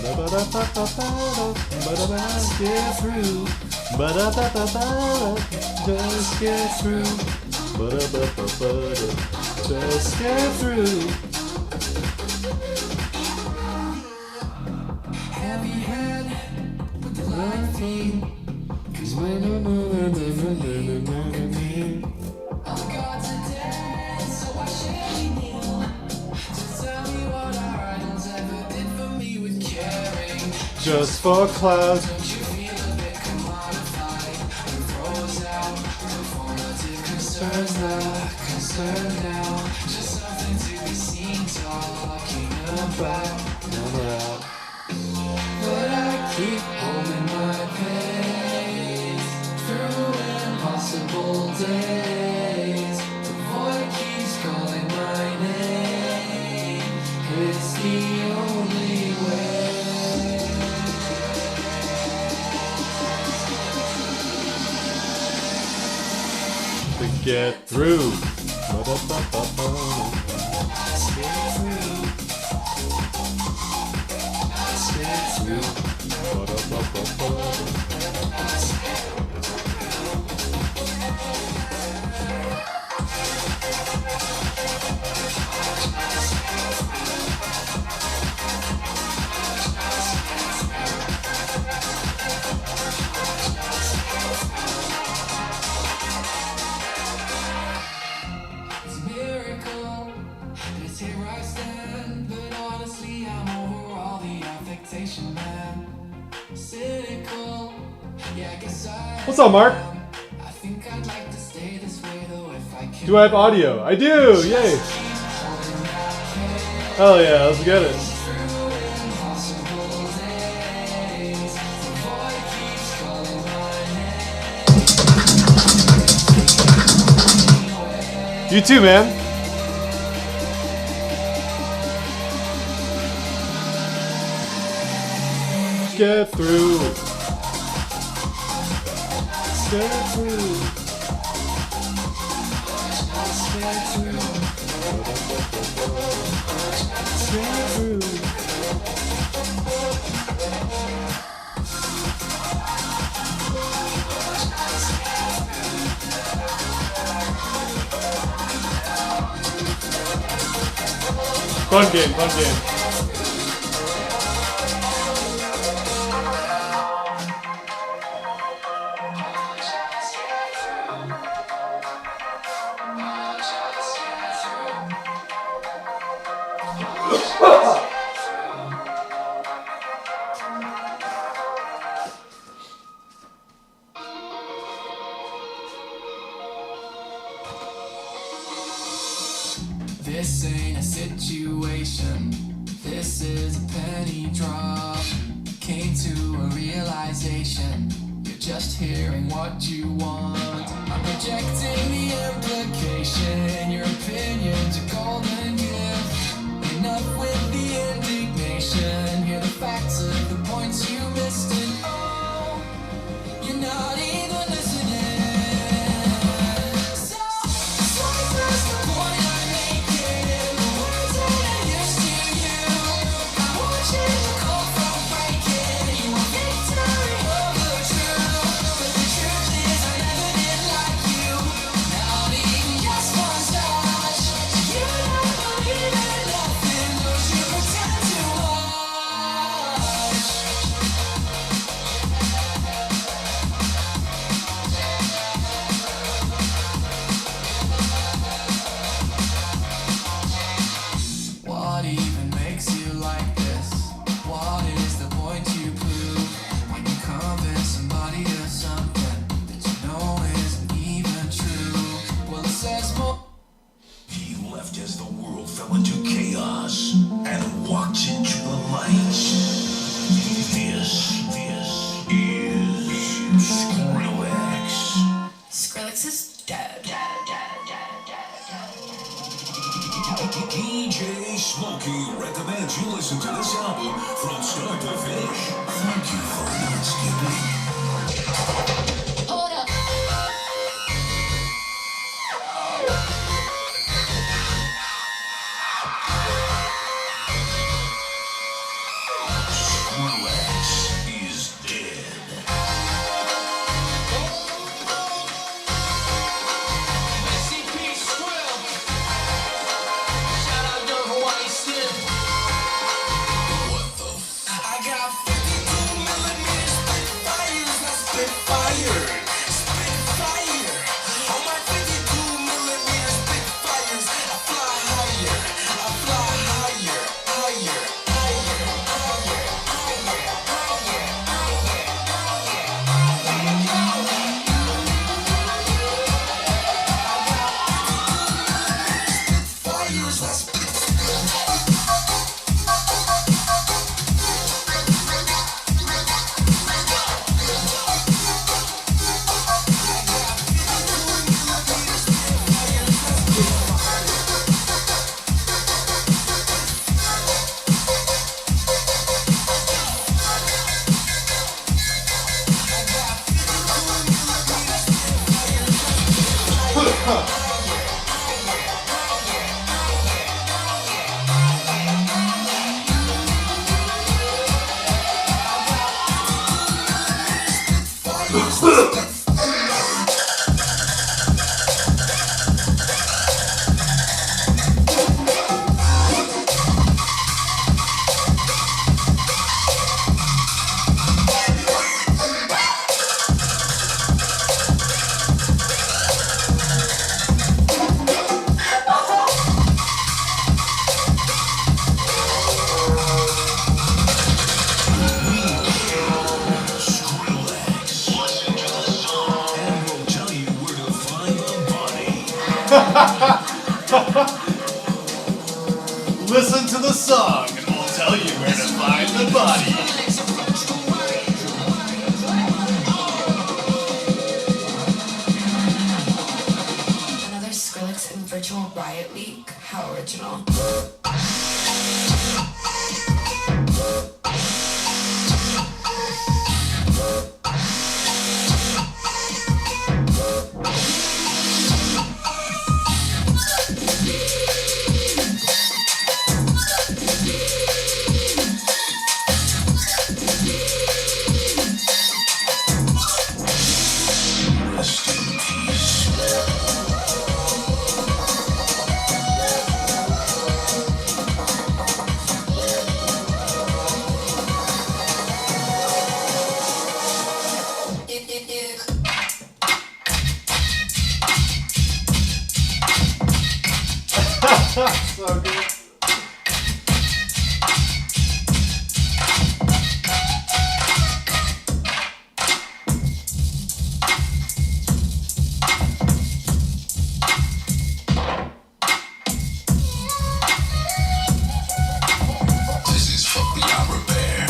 Get through. Just get through. Just get through. Heavy head with the light feet. Cause when you move in different you look at me. All the gods are dead, so why should we kneel? Just tell me what our idols ever did for me with caring. Just for clouds. Don't you feel a bit commodified? And throws out performative concerns now. Just something to be seen talking about. But I keep holding my pace through impossible days. The void keeps calling my name. It's the only way. To get through. It's a miracle, it's here I stand. But honestly, I'm over all the affectation, man. Cynical, yeah, I guess I What's up, Mark? I think I'd like to stay this way though if I can. Do I have audio? I do! Yay! Hell yeah, let's get it. You too, man. Get through. Get through. Get through. Get through. Fun game, fun game. This ain't a situation, this is a penny drop. Came to a realization, you're just hearing what you want. I'm rejecting the implication, your opinion's a golden gift. Enough with the indignation, hear the facts of the points you missed and oh, you're not even listening. So that's the point I'm making in the words that I used to you. I want you to go from breaking, you want victory over truth. But the truth is I never did like you. Listen to the song and we'll tell you where to find the body. Another Skrillex and virtual riot leak? How original. So good. This is fuck the opera bear.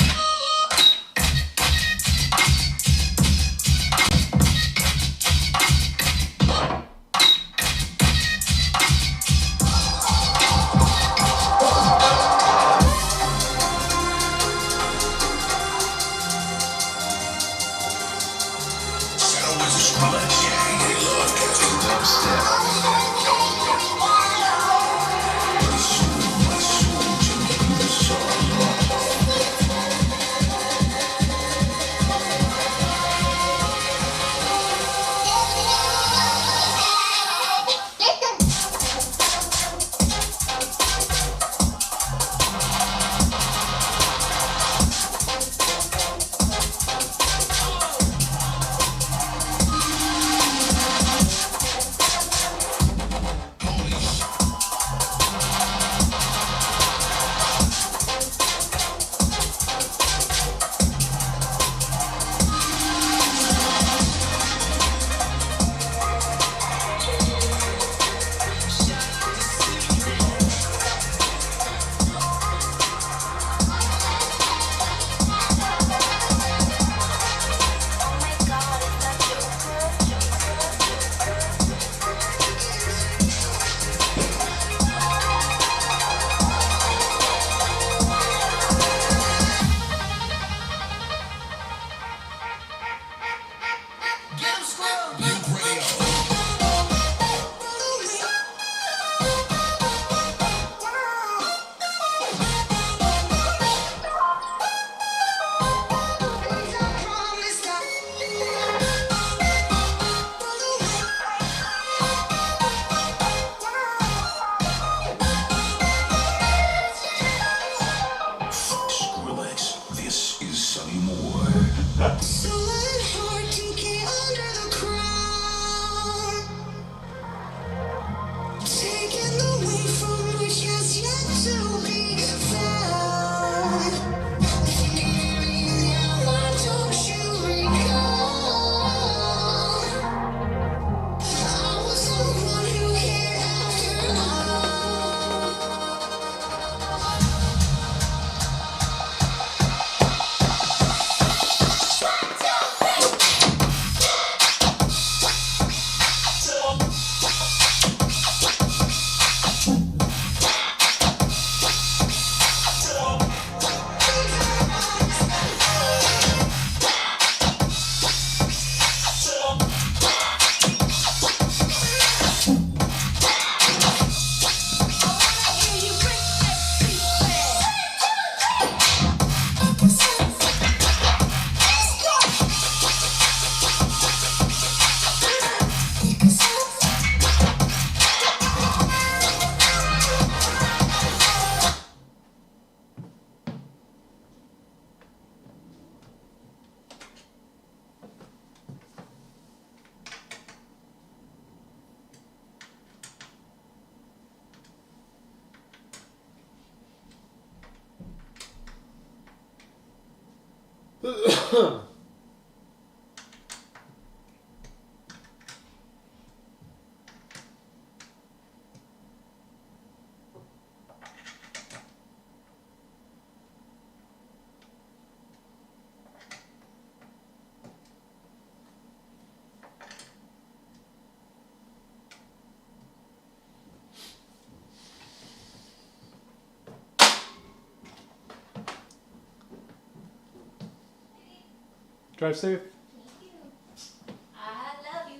Drive safe. Thank you. I love you.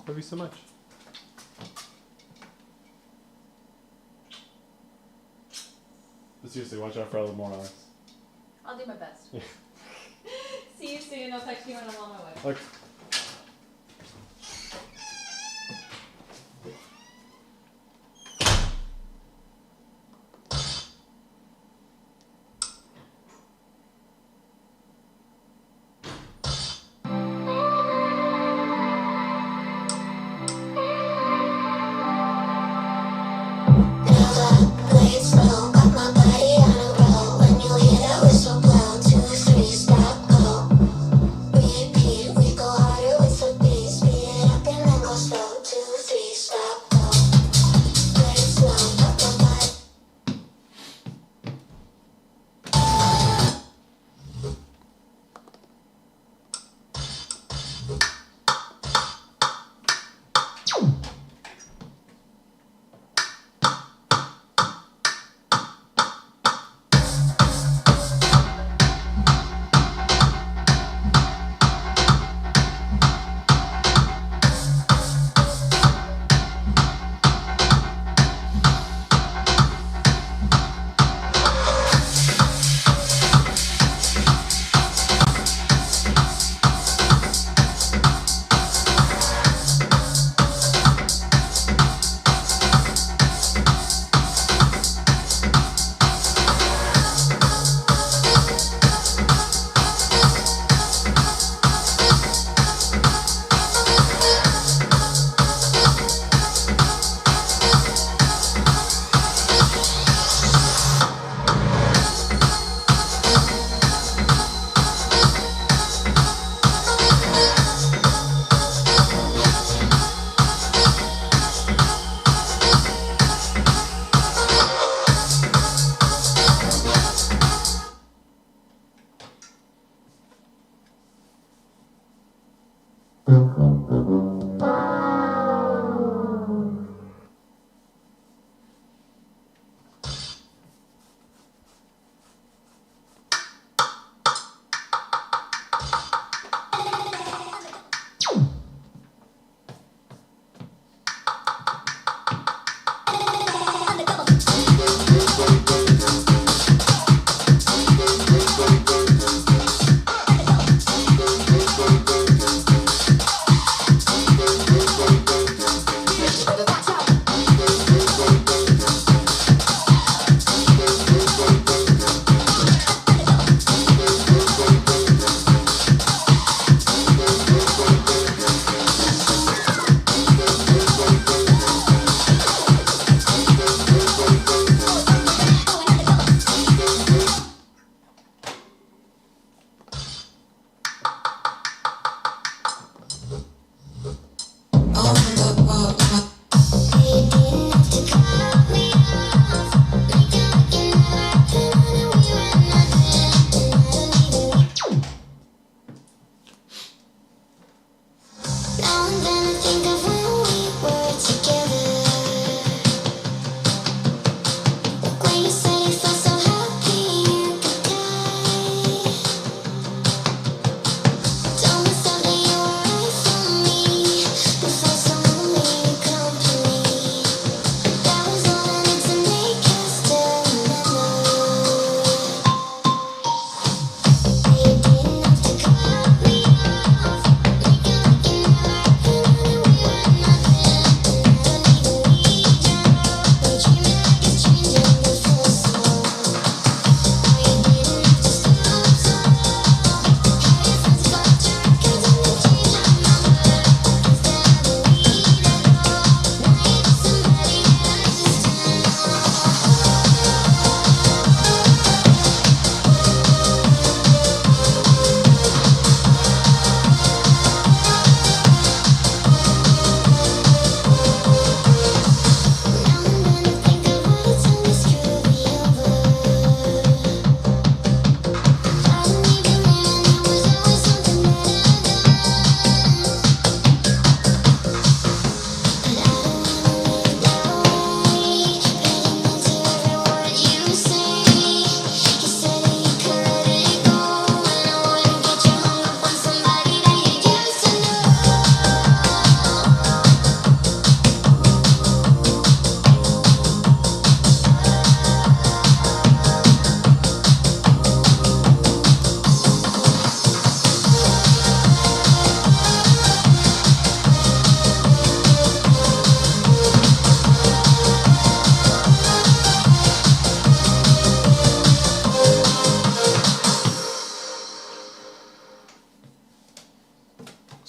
Love you so much. But seriously, watch out for all the morons. I'll do my best. See you soon. I'll text you when I'm on my way. Like, Blades slow, got my body on a roll. When you hear that whistle blow, 2, 3, stop, go. Repeat, we go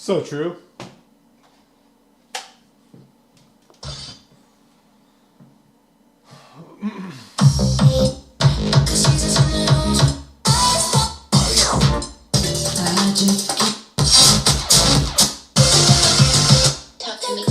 So true. Talk to me.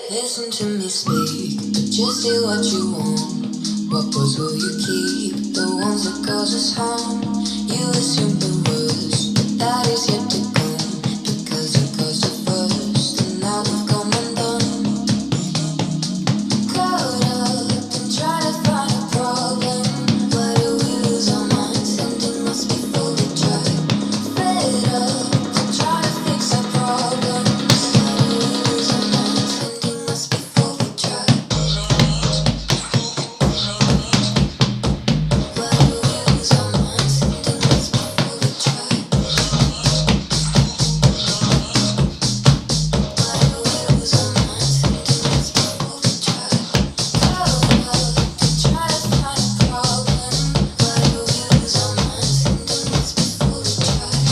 Listen to me speak, but just say what you want. What words will you keep? The ones that cause us harm. You assume the worst, but that is yet to come. Because you caused it first, and now we've come undone. Caught up and try to find a problem. Why do we lose our minds? Ending must be fully tried. Fed up and try to fix our problems. Why do we lose our minds? Ending must be fully tried. Why do we lose our minds? Ending must be fully tried. Why do we lose our minds? Ending must be fully tried. Caught up and try to find a problem. Why do we lose our minds? Ending must be fully tried.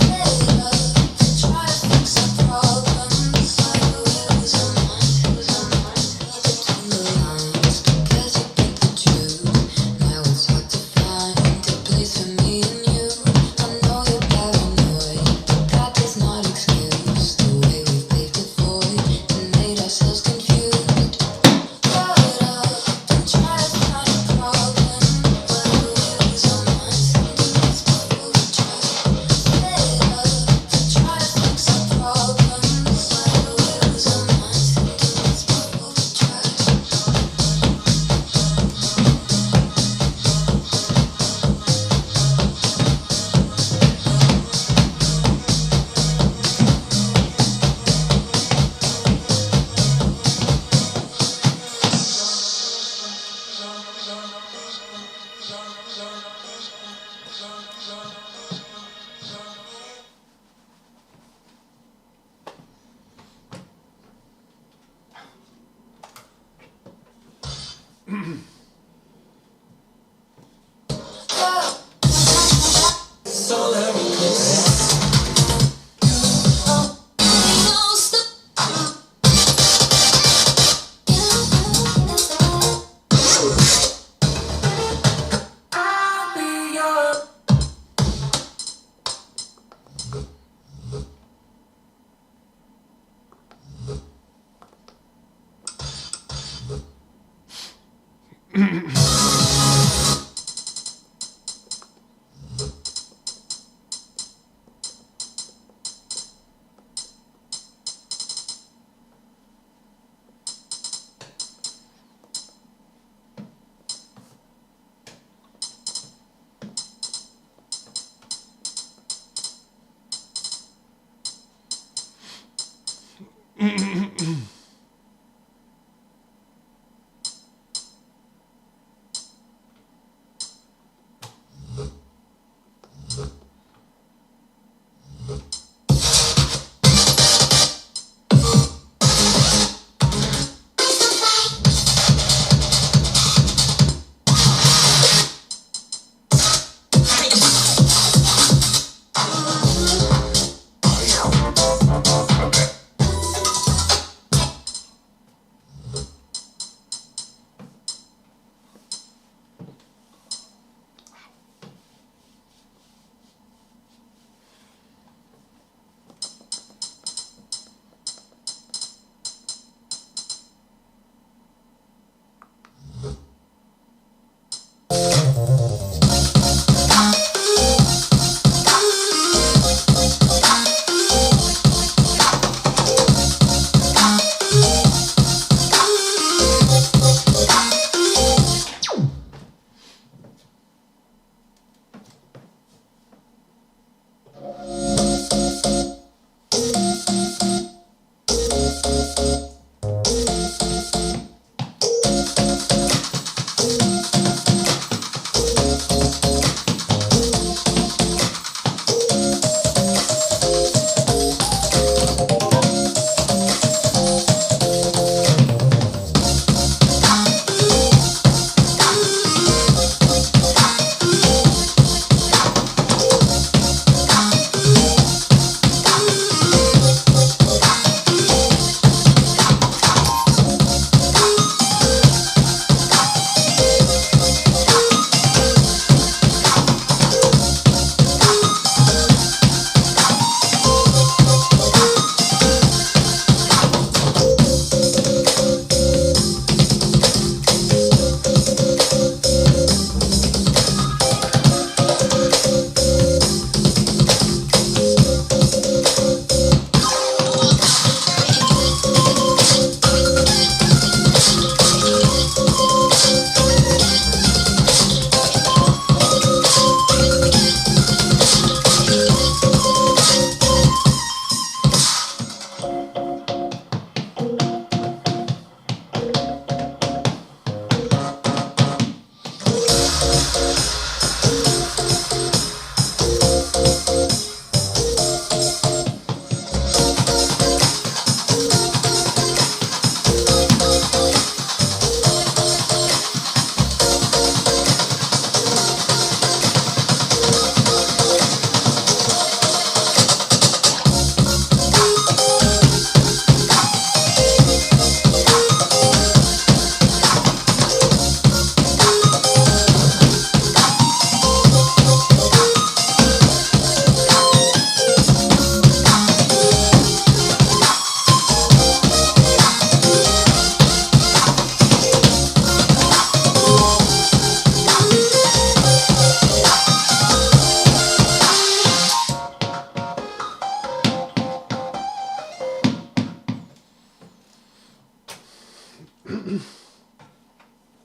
Fed up and try to fix our problems. Why do we lose our minds? Lose our minds. Between the lines, because you pick the truth. Now it's hard to find a place for me and you. I know you're paranoid, but that does not excuse the way we've paved a void and made ourselves confused. Caught up and try to find a problem. Why do we lose our minds? Ending must be fully tried. Fed up and try to fix our problems. Why do we lose our minds? Ending must be fully tried.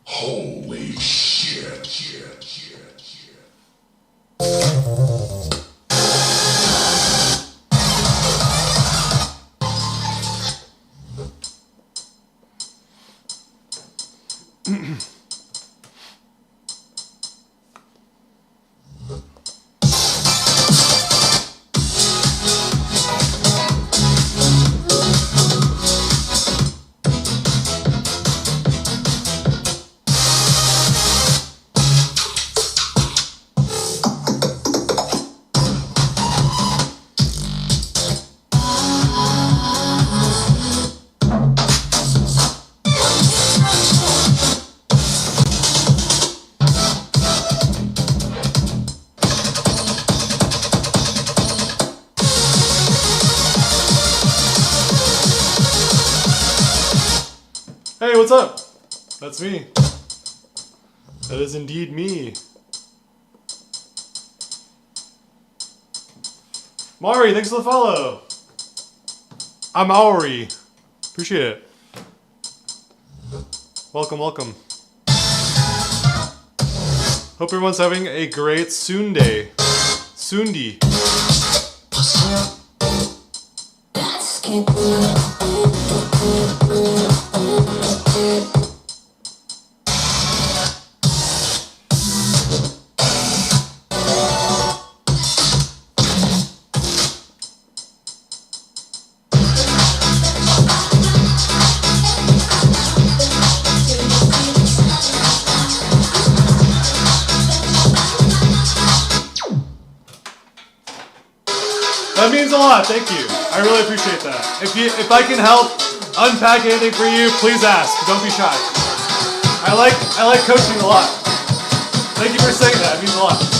Holy shit. Hey, what's up? That's me. That is indeed me. Mari, thanks for the follow. I'm Maori. Appreciate it. Welcome, welcome. Hope everyone's having a great Sunday. Sundi. That means a lot, thank you. I really appreciate that. If I can help unpack anything for you, please ask. Don't be shy. I like coaching a lot. Thank you for saying that. It means a lot.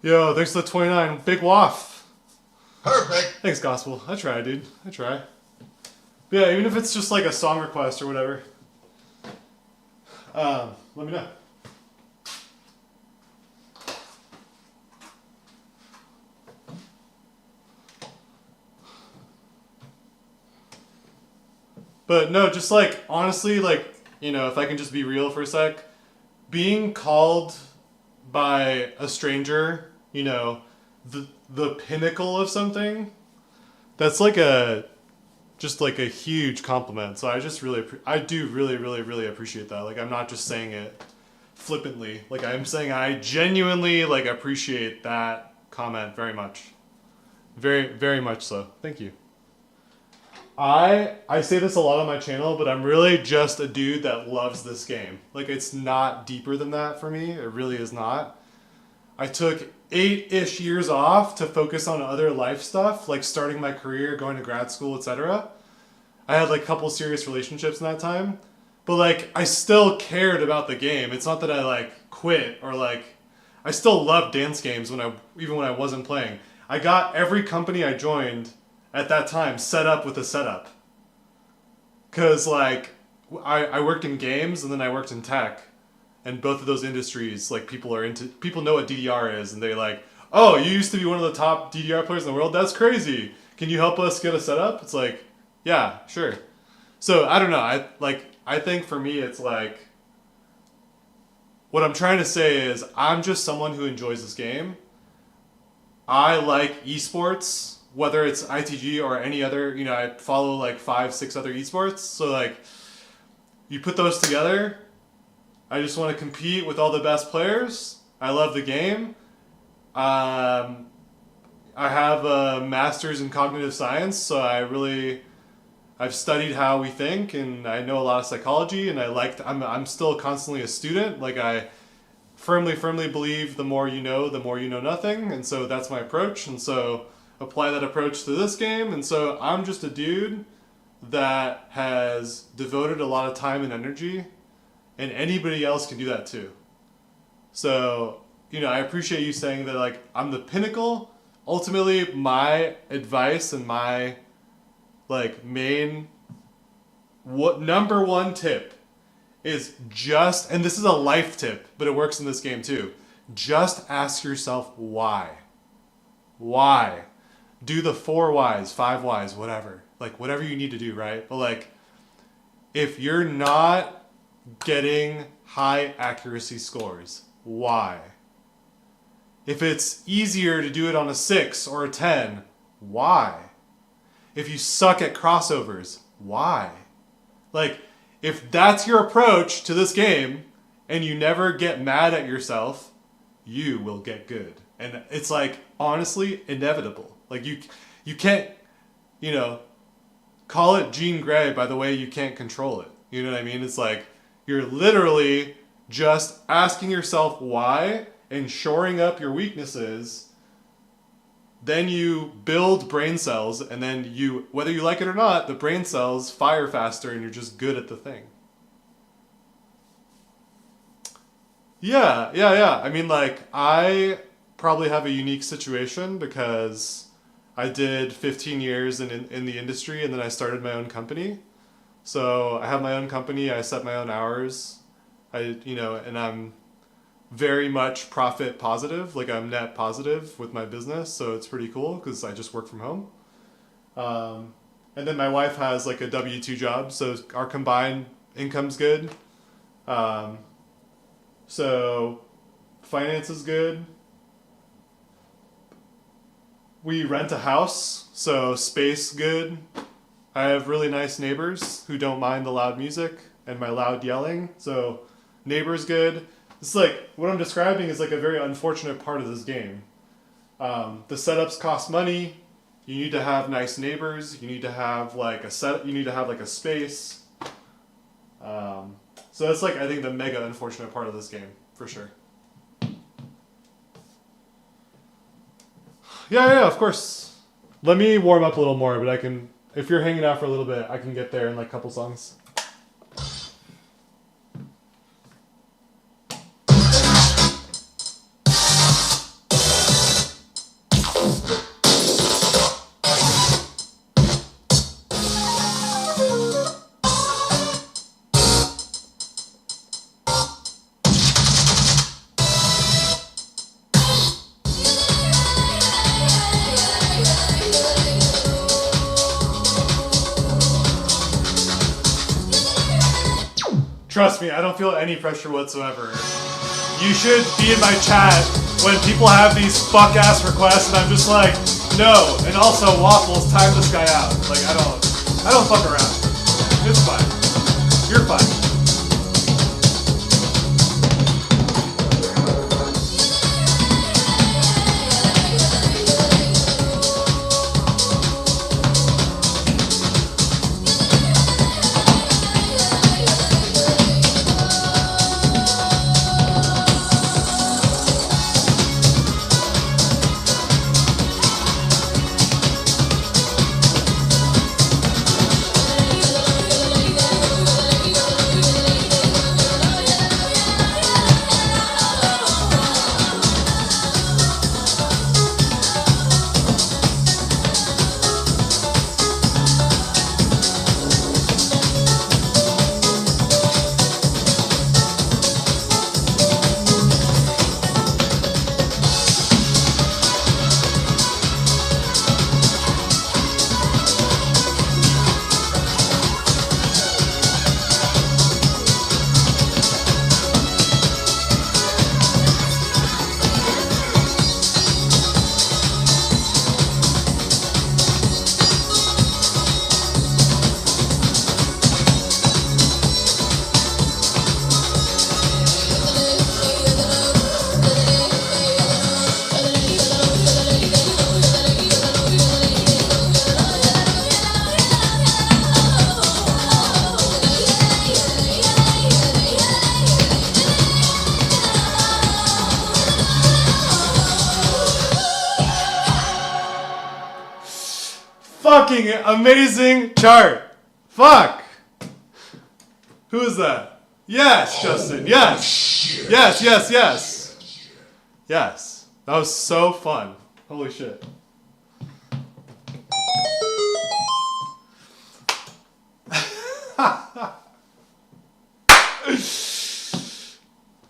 Yo, thanks for the 29. Big waff. Perfect. Thanks, Gospel. I try, dude. I try. But yeah, even if it's just like a song request or whatever, let me know. But no, just like, honestly, like, you know, if I can just be real for a sec, being called by a stranger, you know, the pinnacle of something, that's like just like a huge compliment. So I just really, I do really appreciate that. Like, I'm not just saying it flippantly. Like, I'm saying I genuinely, like, appreciate that comment very much. Very much so. Thank you. I say this a lot on my channel, but I'm really just a dude that loves this game. Like, it's not deeper than that for me. It really is not. I took 8-ish years off to focus on other life stuff, like starting my career, going to grad school, etc. I had like a couple serious relationships in that time. But like I still cared about the game. It's not that I like quit or like I still loved dance games even when I wasn't playing. I got every company I joined at that time set up with a setup. Cause like I worked in games and then I worked in tech. And both of those industries, like people know what DDR is and they like, oh, you used to be one of the top DDR players in the world? That's crazy. Can you help us get a setup? It's like, yeah, sure. So I don't know. I think for me it's like what I'm trying to say is I'm just someone who enjoys this game. I like esports, whether it's ITG or any other, I follow like 5-6 other esports. So like you put those together, I just want to compete with all the best players. I love the game. I have a master's in cognitive science, so I've studied how we think, and I know a lot of psychology, and I'm still constantly a student. Like I firmly believe the more you know nothing, and so that's my approach, and so apply that approach to this game, and so I'm just a dude that has devoted a lot of time and energy, and anybody else can do that too. So, I appreciate you saying that like I'm the pinnacle. Ultimately, my advice and my like number one tip is and this is a life tip, but it works in this game too. Just ask yourself why. Why? Do the 4 whys, 5 whys, whatever. Like whatever you need to do, right? But like if you're not getting high accuracy scores, why? If it's easier to do it on a 6 or a 10, why? If you suck at crossovers, why? Like, if that's your approach to this game and you never get mad at yourself, you will get good. And it's like, honestly, inevitable. Like, you can't, call it Jean Grey by the way you can't control it. You know what I mean? It's like, you're literally just asking yourself why and shoring up your weaknesses. Then you build brain cells, and then whether you like it or not, the brain cells fire faster and you're just good at the thing. Yeah. I mean, like, I probably have a unique situation because I did 15 years in the industry and then I started my own company. So I have my own company, I set my own hours, and I'm very much profit positive, like I'm net positive with my business, so it's pretty cool because I just work from home. And then my wife has like a W-2 job, so our combined income's good. So finance is good. We rent a house, so space good. I have really nice neighbors who don't mind the loud music and my loud yelling, so neighbors good. It's like, what I'm describing is like a very unfortunate part of this game. The setups cost money. You need to have nice neighbors. You need to have like you need to have like a space. So that's like, I think the mega unfortunate part of this game, for sure. Yeah, of course. Let me warm up a little more, but if you're hanging out for a little bit, I can get there in like a couple songs. Trust me, I don't feel any pressure whatsoever. You should be in my chat when people have these fuck-ass requests and I'm just like, no. And also, Waffles, time this guy out. Like, I don't fuck around. It's fine. You're fine. fucking amazing chart. Fuck. Who is that? Yes, Justin. Yes. Yes, yes, yes. Yes. That was so fun. Holy shit.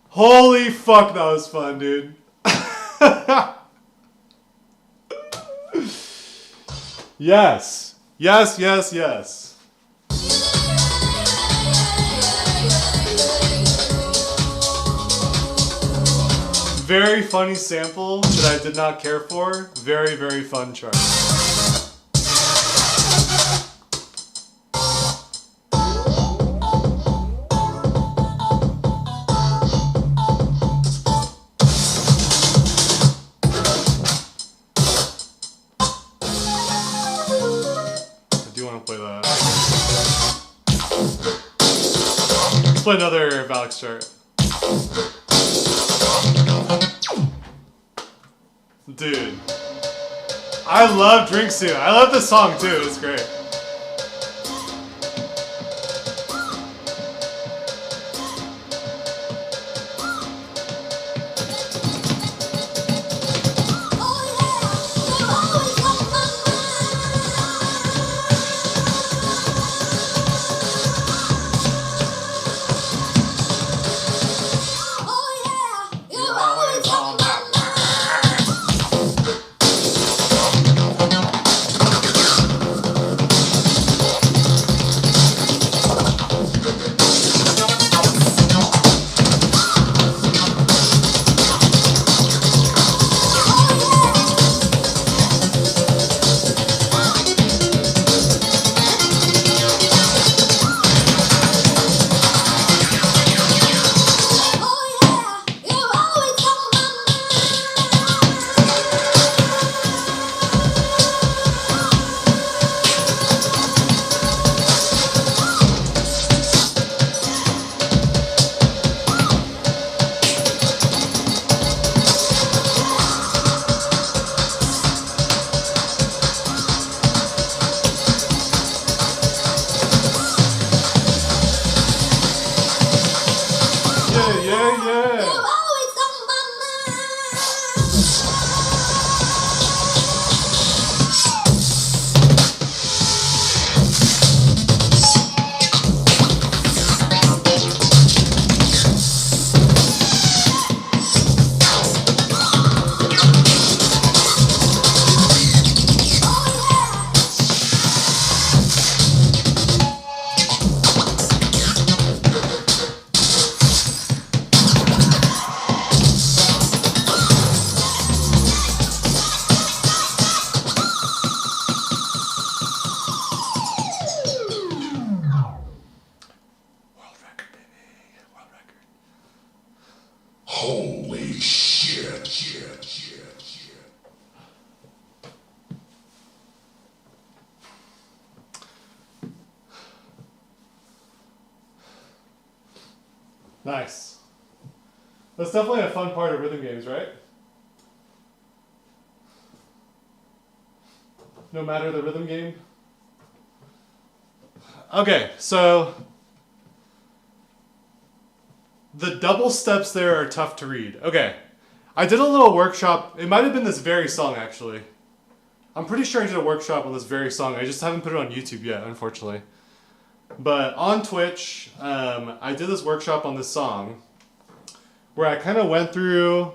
Holy fuck, that was fun, dude. Yes. Yes, yes, yes. Very funny sample that I did not care for. Very, very fun chart. I do want to play that. Let's play another Valix chart. Dude, I love Drink Soon. I love this song too. It's great. Holy shit. Nice. That's definitely a fun part of rhythm games, right? No matter the rhythm game. Okay, so the double steps there are tough to read. Okay, I did a little workshop. It might have been this very song, actually. I'm pretty sure I did a workshop on this very song. I just haven't put it on YouTube yet, unfortunately. But on Twitch, I did this workshop on this song where I kind of went through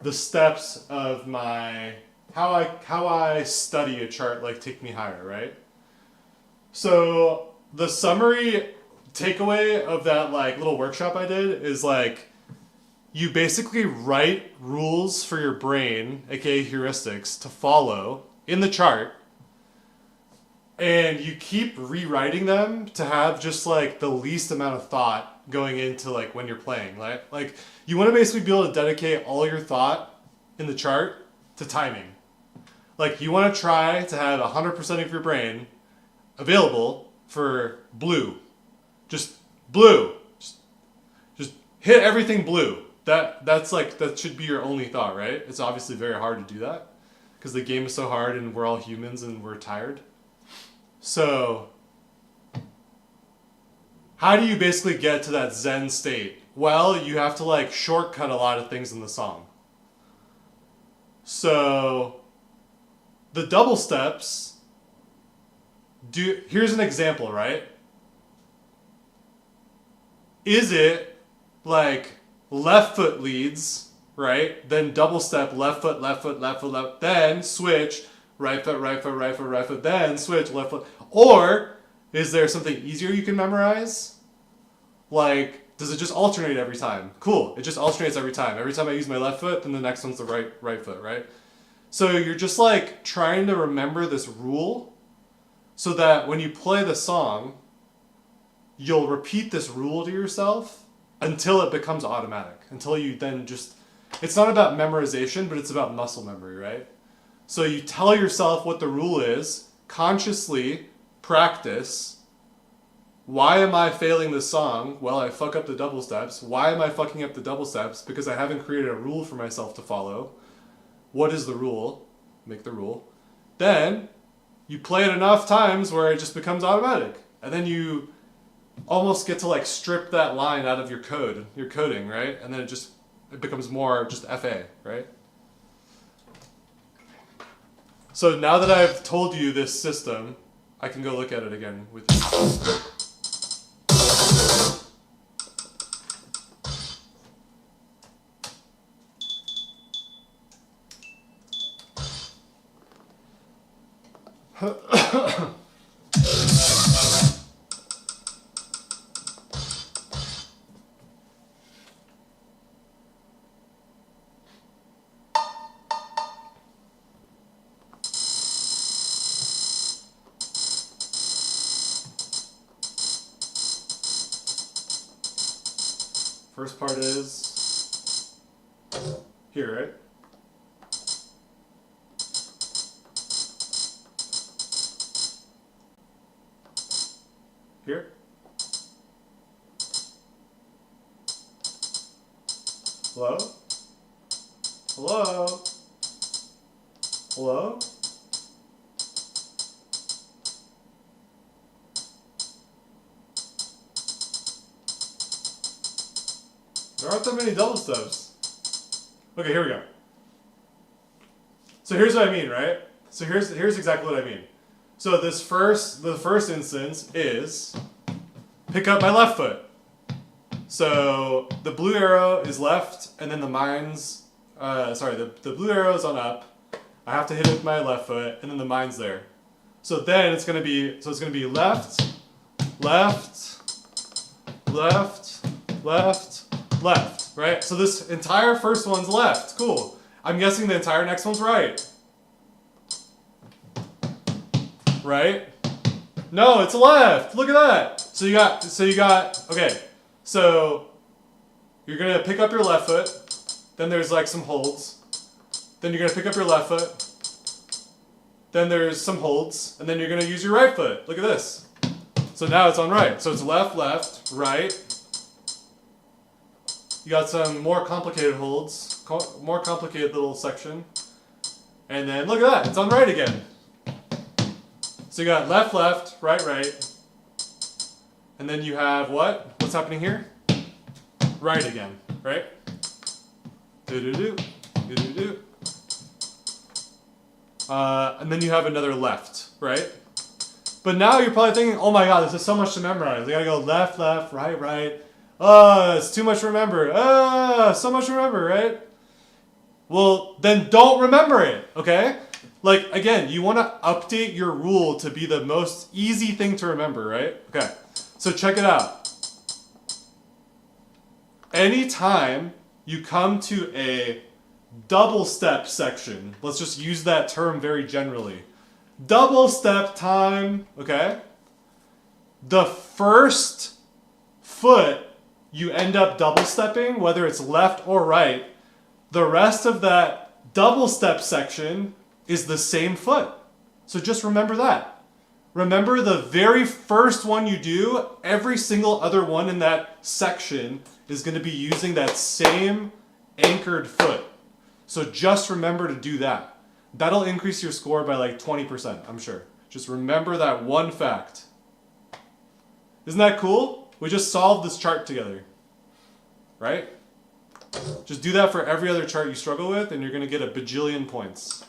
the steps of my how I study a chart like Take Me Higher, right? So the summary takeaway of that like little workshop I did is like you basically write rules for your brain, aka heuristics, to follow in the chart. And you keep rewriting them to have just like the least amount of thought going into like when you're playing, right? Like you want to basically be able to dedicate all your thought in the chart to timing. Like you want to try to have 100% of your brain available for blue. Just blue. Just hit everything blue. That's like that should be your only thought, right? It's obviously very hard to do that because the game is so hard and we're all humans and we're tired. So, how do you basically get to that Zen state? Well, you have to like shortcut a lot of things in the song. So, the double steps, here's an example, right? Is it like left foot leads, right? Then double step, left foot, left foot, left foot, left, then switch, right foot, right foot, right foot, right foot, then switch, left foot. Or is there something easier you can memorize? Like, does it just alternate every time? Cool, it just alternates every time. Every time I use my left foot, then the next one's the right foot, right? So you're just like trying to remember this rule so that when you play the song, you'll repeat this rule to yourself until it becomes automatic. Until you then just, it's not about memorization, but it's about muscle memory, right? So you tell yourself what the rule is, consciously practice. Why am I failing this song? Well, I fuck up the double steps. Why am I fucking up the double steps? Because I haven't created a rule for myself to follow. What is the rule? Make the rule. Then you play it enough times where it just becomes automatic. And then you almost get to like strip that line out of your code, your coding, right? And then it becomes more just FA, right? So now that I've told you this system, I can go look at it again with you. First part is here, right? Here. Hello? Hello? Hello? There aren't that many double steps. Okay, here we go. So here's what I mean, right? So here's exactly what I mean. So the first instance is pick up my left foot. So the blue arrow is left, and then the blue arrow is on up. I have to hit it with my left foot, and then the mine's there. So then it's gonna be left, left, left, left, left, right? So this entire first one's left. Cool. I'm guessing the entire next one's right. Right? No, it's left. Look at that. So you got, okay. So you're gonna pick up your left foot, then there's like some holds. Then you're gonna pick up your left foot, then there's some holds, and then you're gonna use your right foot. Look at this. So now it's on right. So it's left, left, right. You got some more complicated holds, more complicated little section. And then look at that, it's on right again. So you got left, left, right, right. And then you have what? What's happening here? Right again, right? Do-do-do, do-do-do. And then you have another left, right? But now you're probably thinking, oh my god, this is so much to memorize. I gotta go left, left, right, right. Oh, it's too much to remember. So much to remember, right? Well, then don't remember it, okay? Like, again, you want to update your rule to be the most easy thing to remember, right? Okay, so check it out. Anytime you come to a double step section, let's just use that term very generally. Double step time, okay? The first foot you end up double stepping, whether it's left or right, the rest of that double step section is the same foot. So just remember that. Remember the very first one you do, every single other one in that section is going to be using that same anchored foot. So just remember to do that. That'll increase your score by like 20%, I'm sure. Just remember that one fact. Isn't that cool? We just solved this chart together. Right? Just do that for every other chart you struggle with, and you're going to get a bajillion points.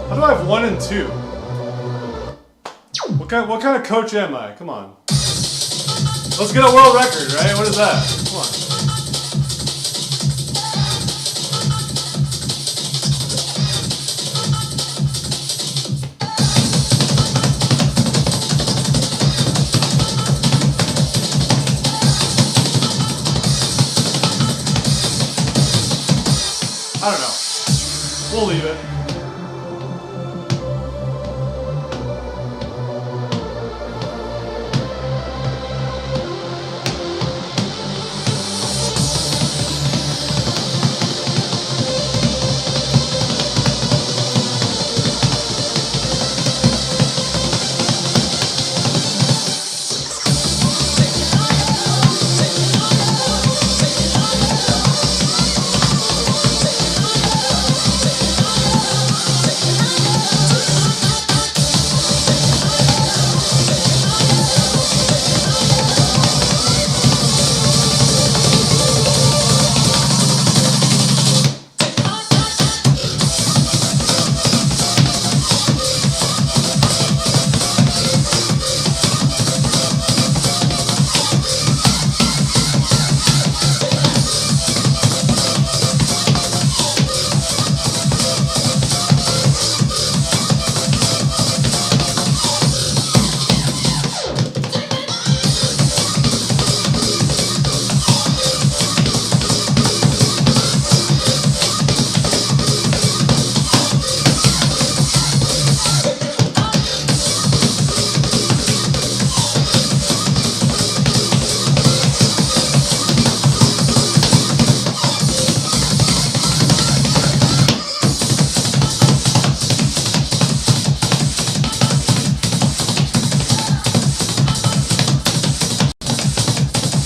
How do I have 1 and 2? What kind of coach am I? Come on. Let's get a world record, right? What is that? Come on. I don't know. We'll leave it.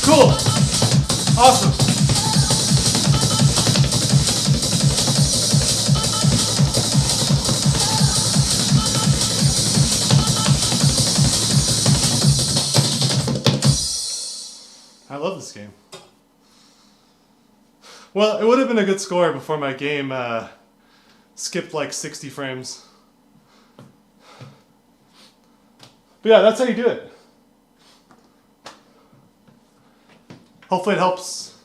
Cool. Awesome. I love this game. Well, it would have been a good score before my game skipped like 60 frames. But yeah, that's how you do it. Hopefully it helps.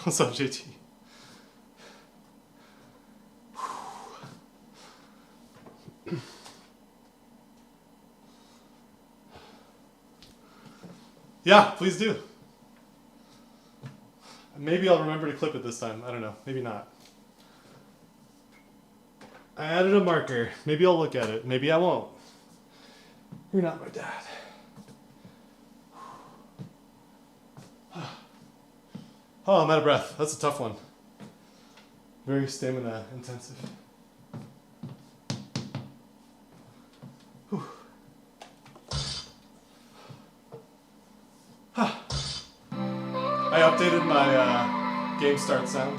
What's up, JT? Yeah, please do. Maybe I'll remember to clip it this time. I don't know. Maybe not. I added a marker. Maybe I'll look at it. Maybe I won't. You're not my dad. Oh, I'm out of breath. That's a tough one. Very stamina intensive. Whew. I updated my game start sound.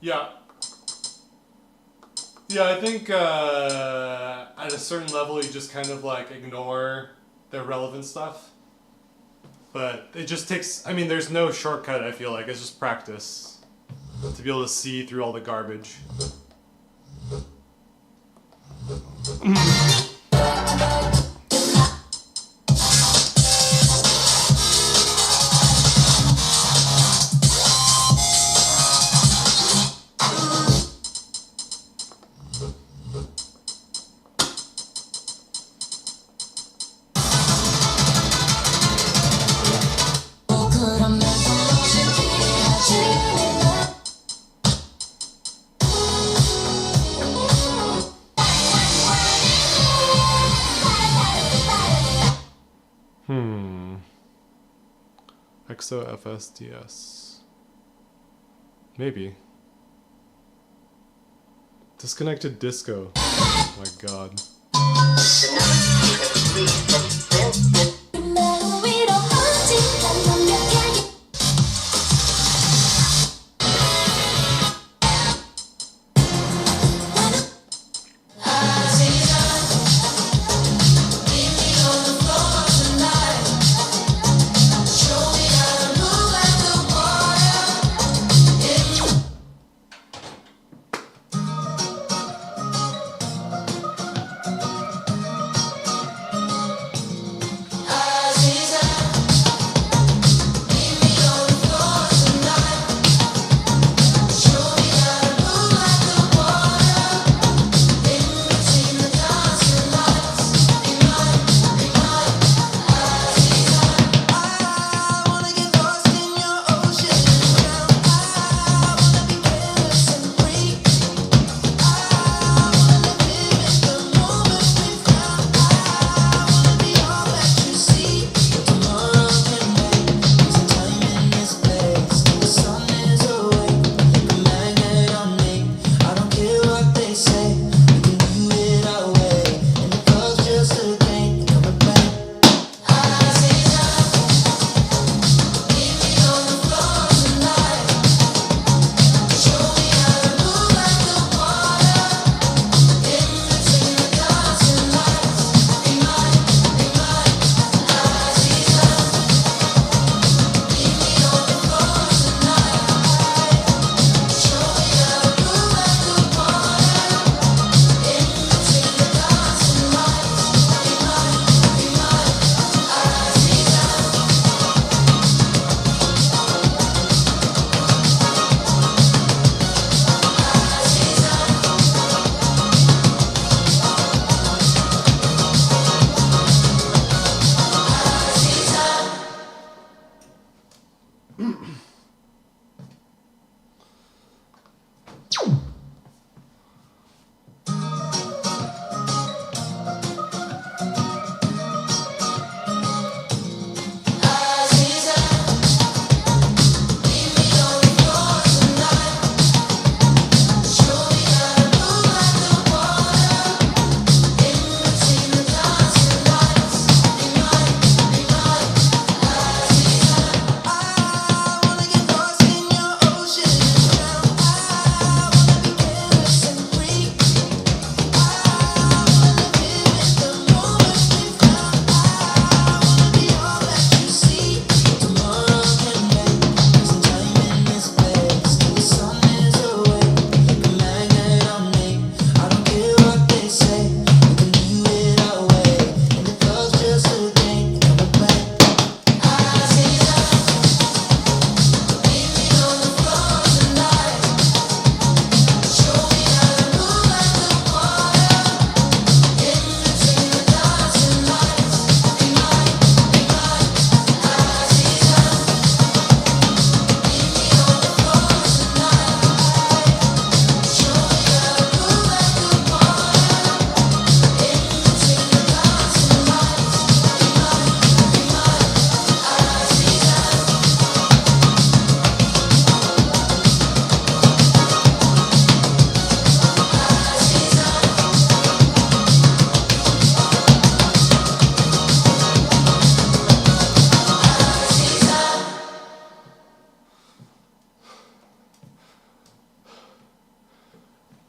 Yeah. Yeah, I think at a certain level you just kind of like ignore the relevant stuff. But it just takes, I mean, there's no shortcut, I feel like. It's just practice to be able to see through all the garbage. XOFSDS. Maybe. Disconnected disco. Oh my god.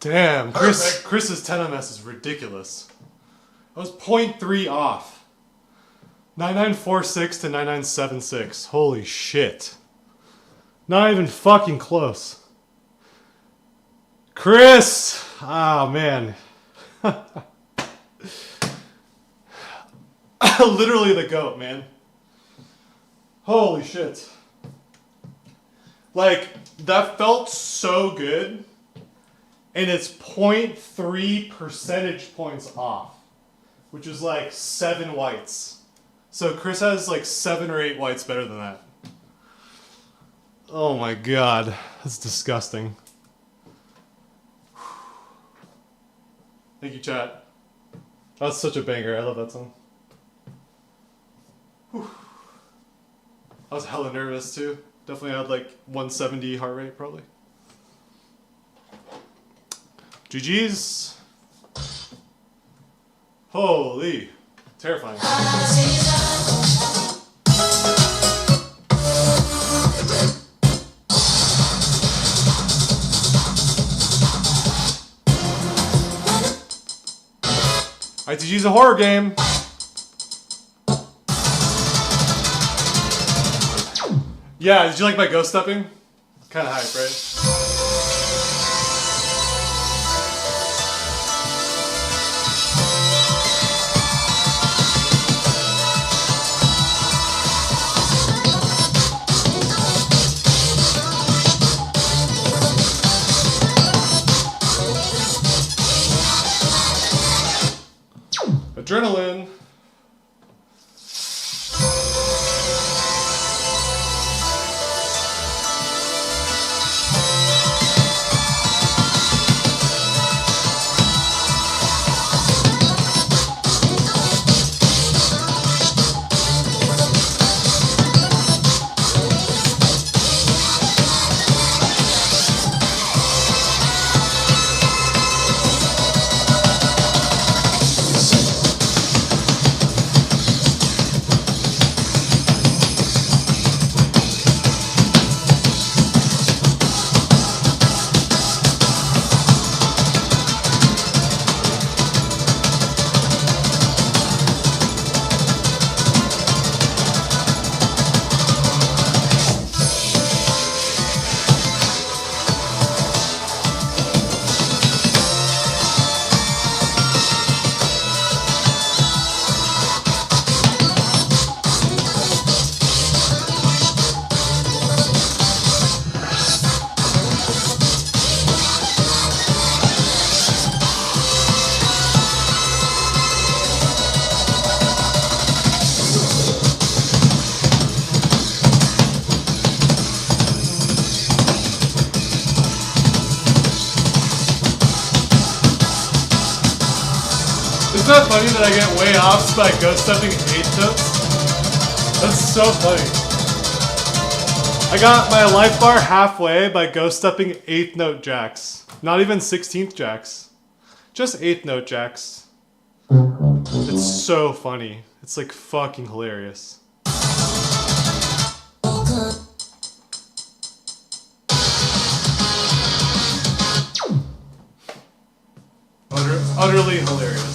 Damn, Perfect. Chris's 10ms is ridiculous. I was 0.3 off. 9946 to 9976. Holy shit. Not even fucking close. Chris! Oh, man. Literally the GOAT, man. Holy shit. Like, that felt so good. And it's 0.3 percentage points off. Which is like 7 whites. So Chris has like 7 or 8 whites better than that. Oh my god. That's disgusting. Thank you, chat. That's such a banger. I love that song. Whew. I was hella nervous too. Definitely had like 170 heart rate probably. GG's. Holy. Terrifying. ITG's a horror game. Yeah, did you like my ghost stepping? Kind of hype, right? Adrenaline. Isn't that funny that I get way off by ghost stepping 8th notes? That's so funny. I got my life bar halfway by ghost stepping 8th note jacks. Not even 16th jacks. Just 8th note jacks. It's so funny. It's like fucking hilarious. Utterly hilarious.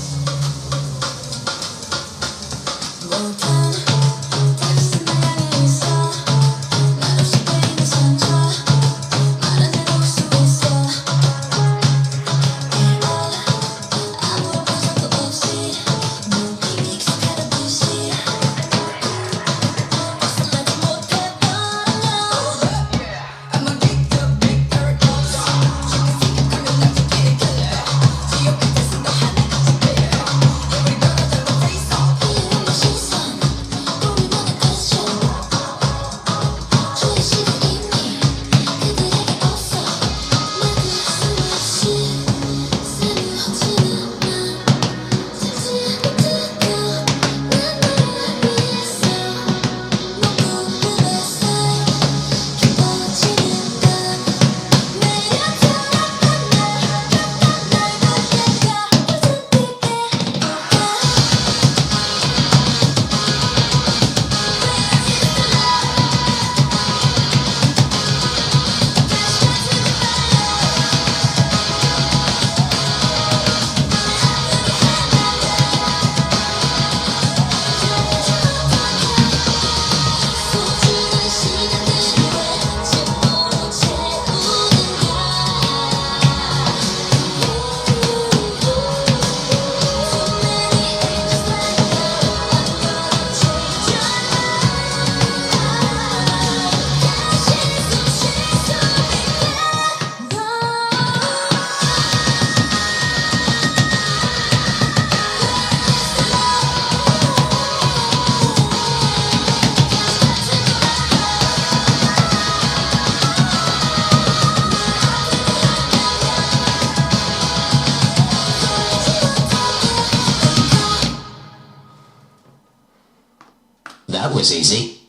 That was easy.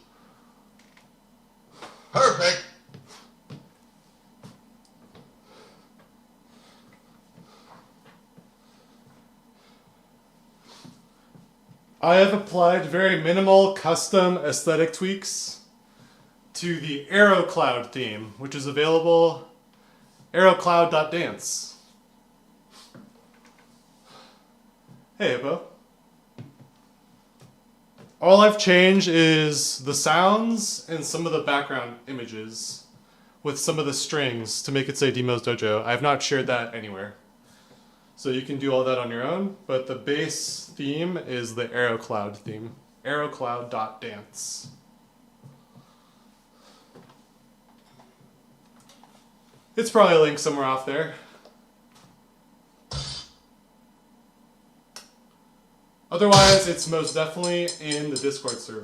Perfect. I have applied very minimal custom aesthetic tweaks to the AeroCloud theme, which is available aerocloud.dance. Hey, Hippo. All I've changed is the sounds and some of the background images with some of the strings to make it say Dimo's Dojo. I have not shared that anywhere. So you can do all that on your own, but the base theme is the AeroCloud theme. aerocloud.dance. It's probably linked somewhere off there. Otherwise, it's most definitely in the Discord server.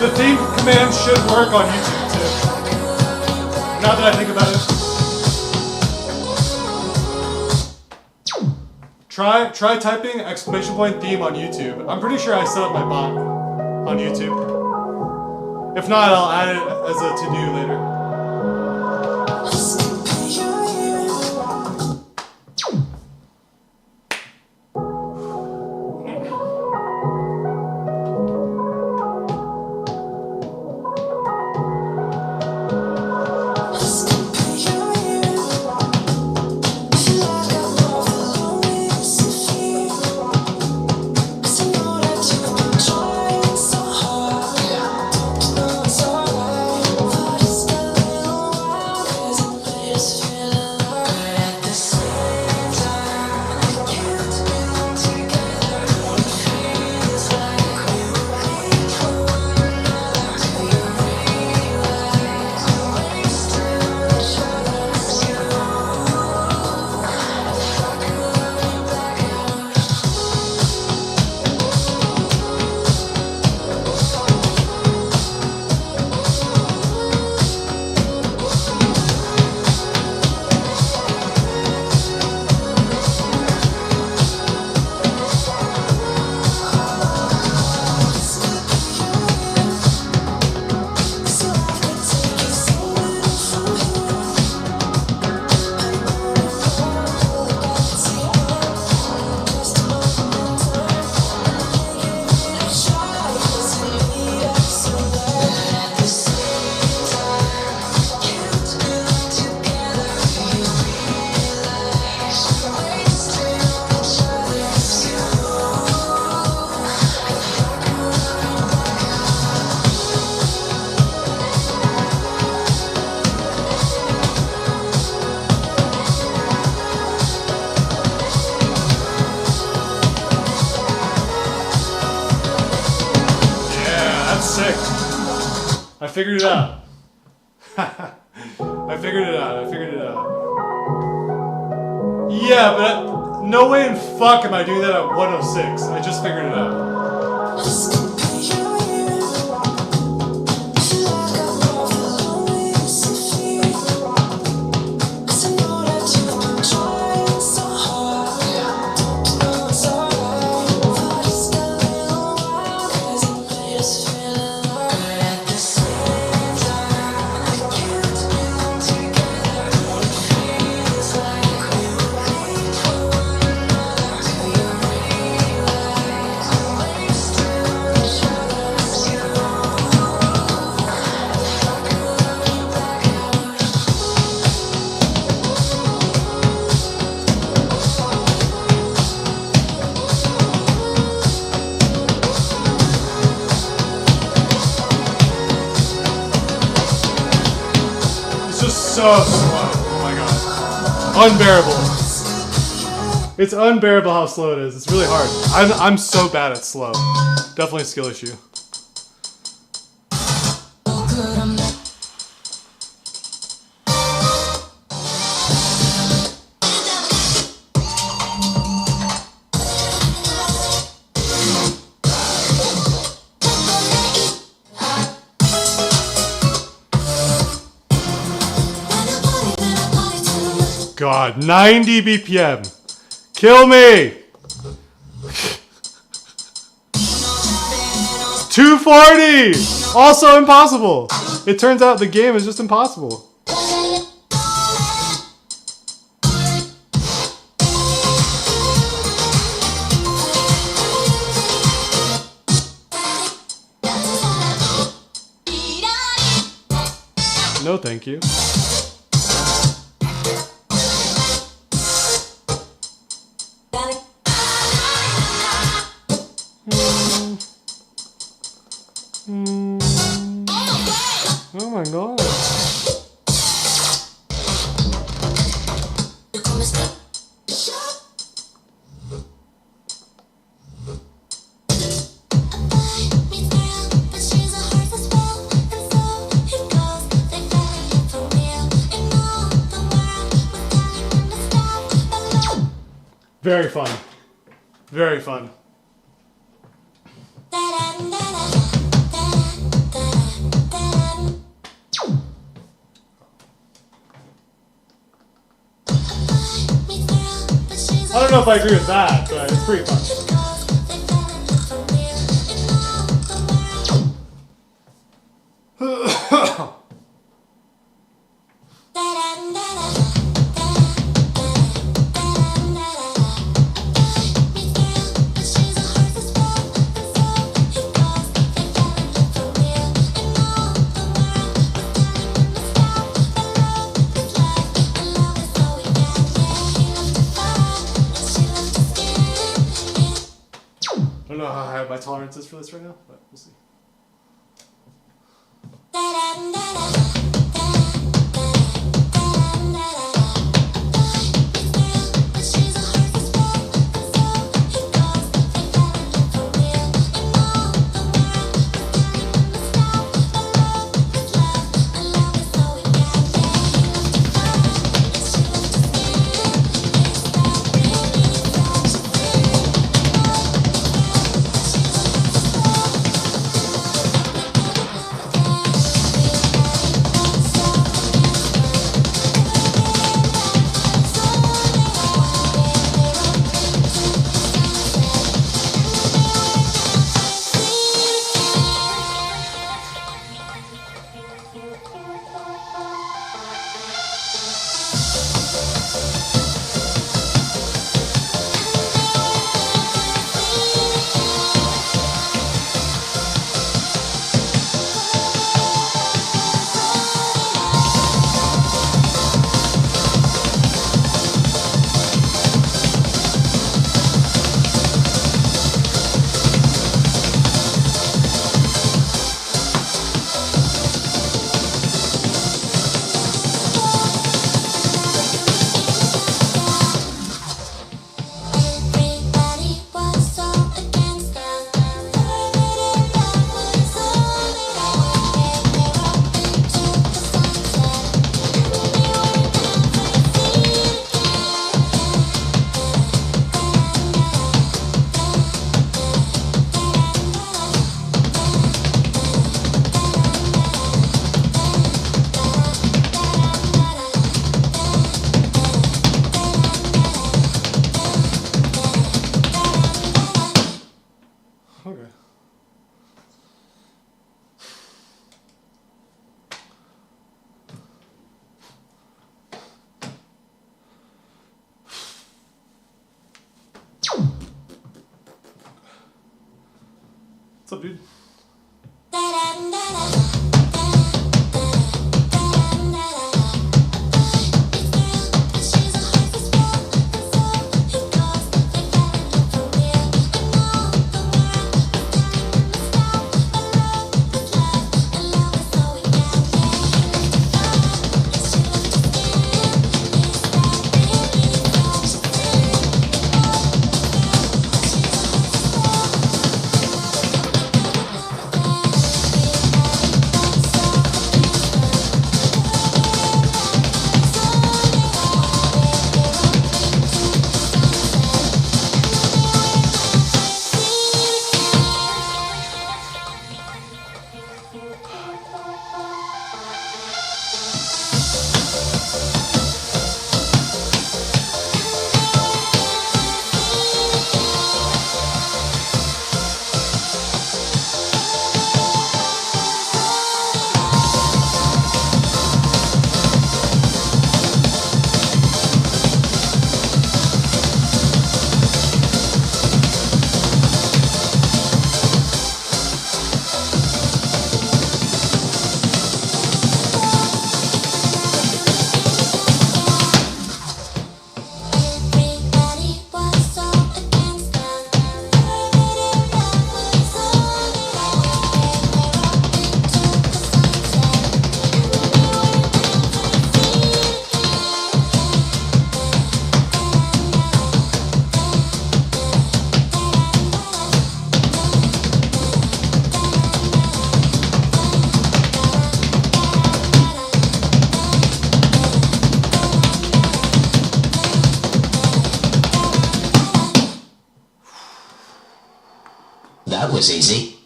The theme command should work on YouTube too. Now that I think about it. Try typing exclamation point theme on YouTube. I'm pretty sure I set up my bot on YouTube. If not, I'll add it as a to-do later. I figured it out. I figured it out. Yeah, but no way in fuck am I doing that at 106. I just figured it out. so slow. Oh my god. Unbearable. It's unbearable how slow it is. It's really hard. I'm so bad at slow. Definitely a skill issue. God, 90 BPM. Kill me! 240! Also impossible! It turns out the game is just impossible. No, thank you. Oh my god. Very fun. Very fun. I don't know if I agree with that, but it's pretty fun. I don't know how high my tolerance is for this right now, but we'll see. Okay. What's up, dude? That was easy.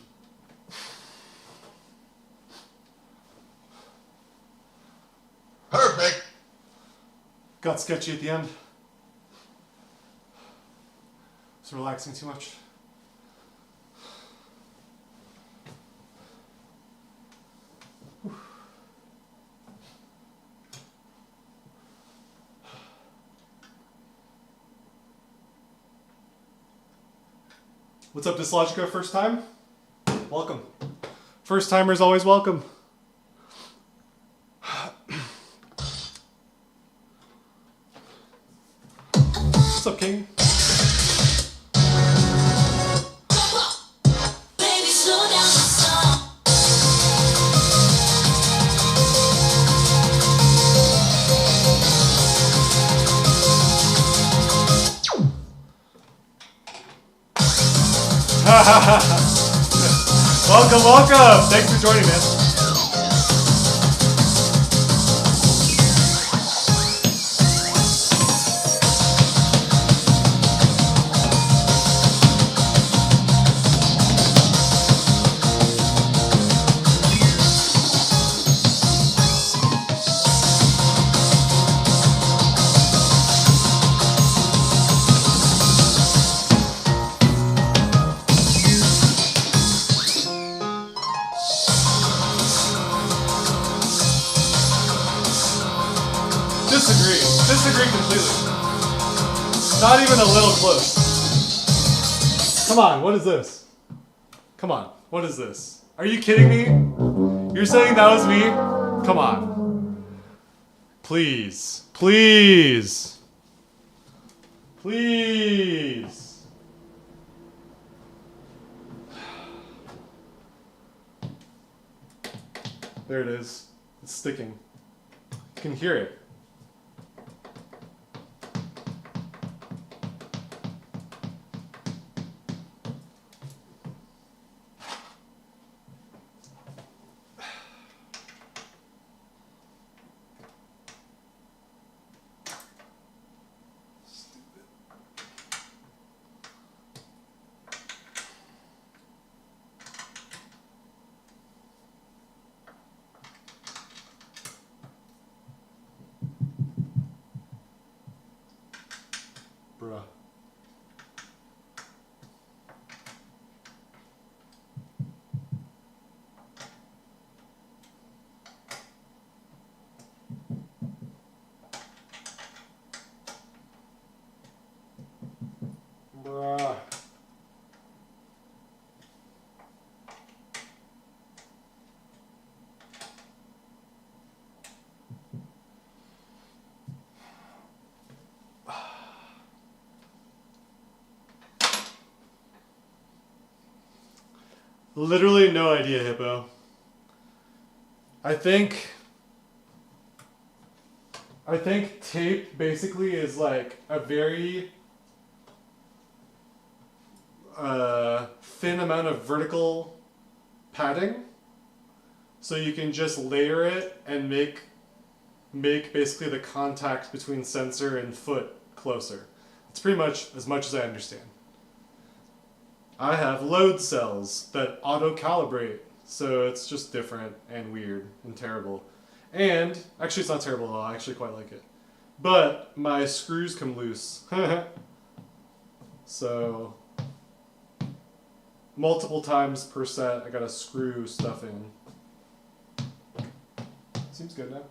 Perfect. Got sketchy at the end. Was relaxing too much. What's up, Dyslogica? First time? Welcome. First timers always welcome. What's up, King? Baby, slow down the song. Welcome, welcome! Thanks for joining, man. Disagree completely. Not even a little close. Come on, what is this? Come on, what is this? Are you kidding me? You're saying that was me? Come on. Please. Please. Please. There it is. It's sticking. You can hear it. Bruh. Bruh. Literally no idea, Hippo. I think tape basically is like a very thin amount of vertical padding, so you can just layer it and make basically the contact between sensor and foot closer. It's pretty much as I understand. I have load cells that auto-calibrate, so it's just different and weird and terrible. And, actually it's not terrible at all, I actually quite like it. But my screws come loose. So, multiple times per set I gotta screw stuff in. Seems good now.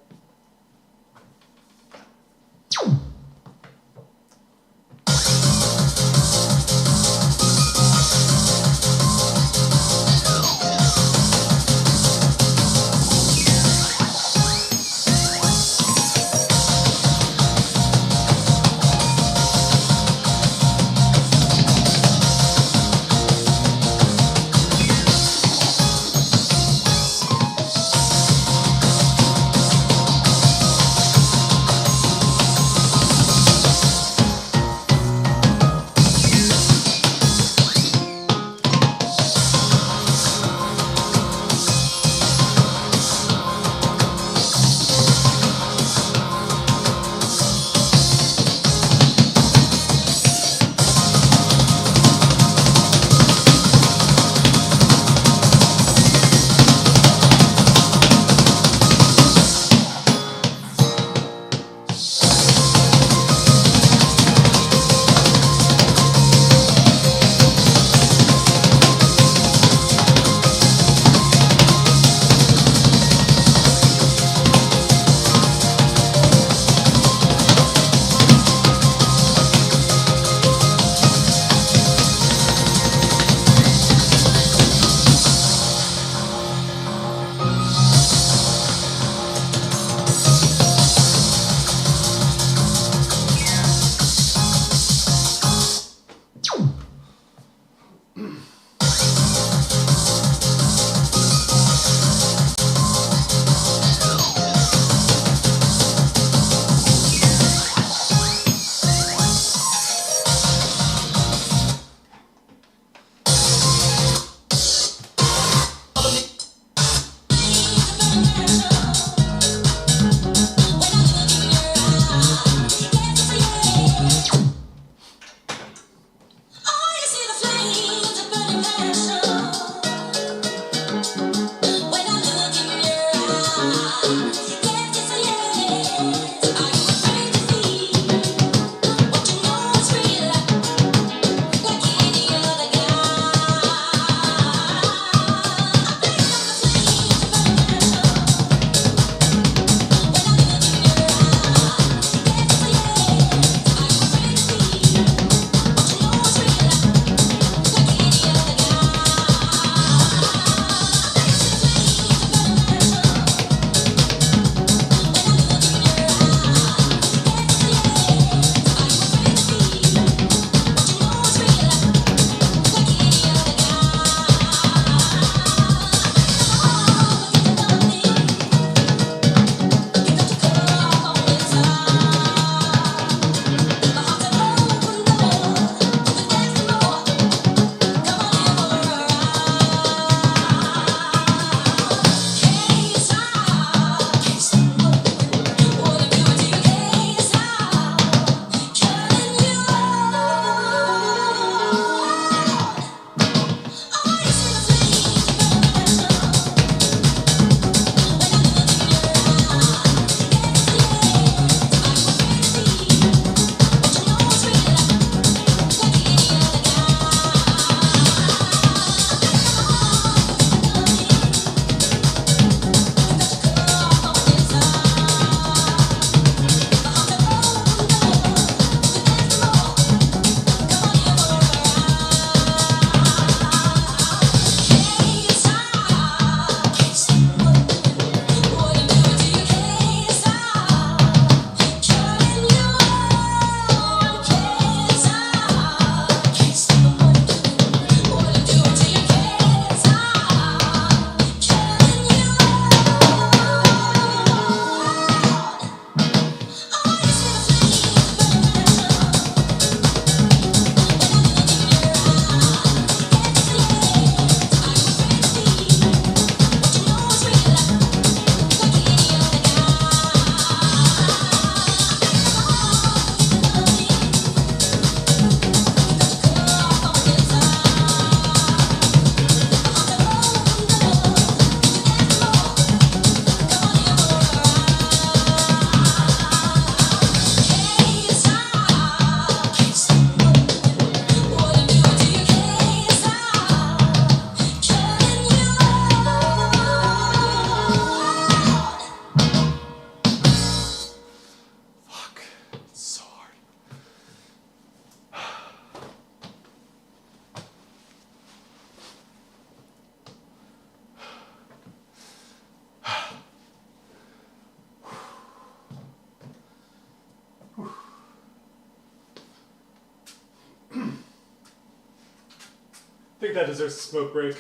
think that deserves a smoke break.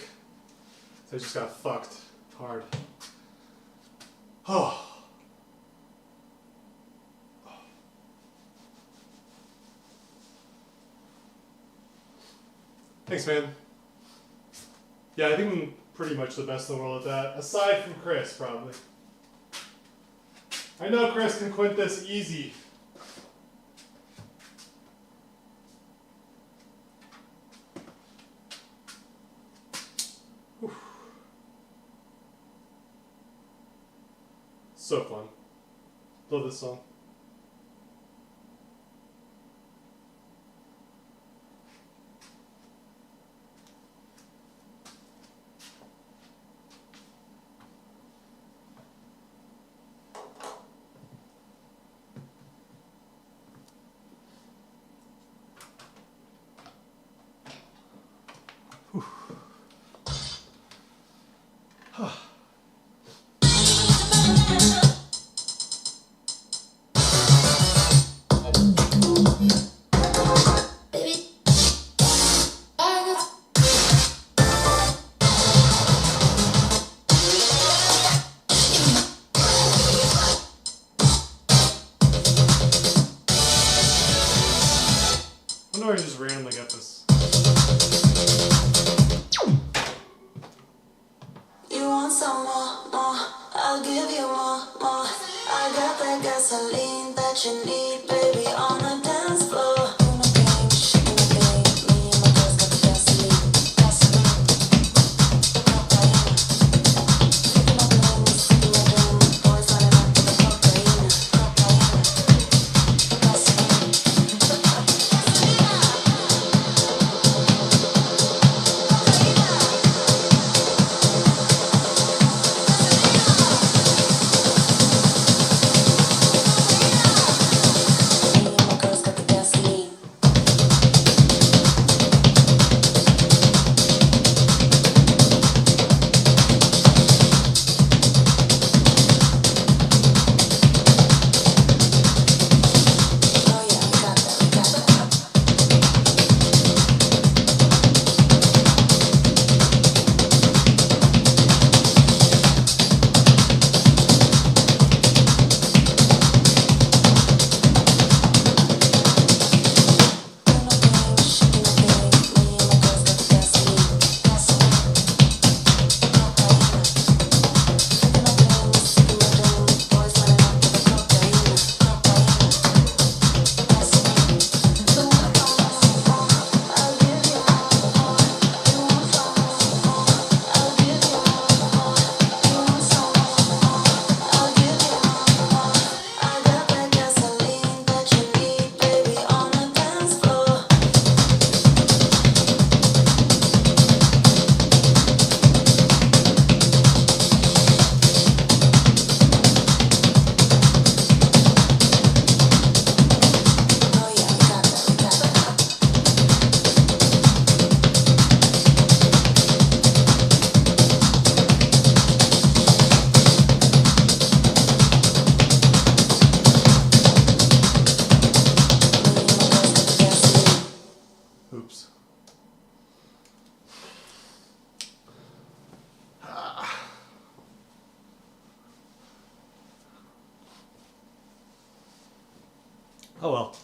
So I just got fucked hard. Oh. Thanks, man. Yeah, I think I'm pretty much the best in the world at that. Aside from Chris, probably. I know Chris can quit this easy. Whew. So fun. Love this song. I wonder if I just randomly got this. You want some more, more? I'll give you more, more. I got that gasoline that you need, baby, on the dance floor. Doing the game, shaking the game. Me and my girls got the gasoline, gasoline. Picking up names, sipping my doom. Boys running up with the cocaine, cocaine. Gasoline. Oops. Oh well.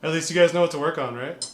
At least you guys know what to work on, right?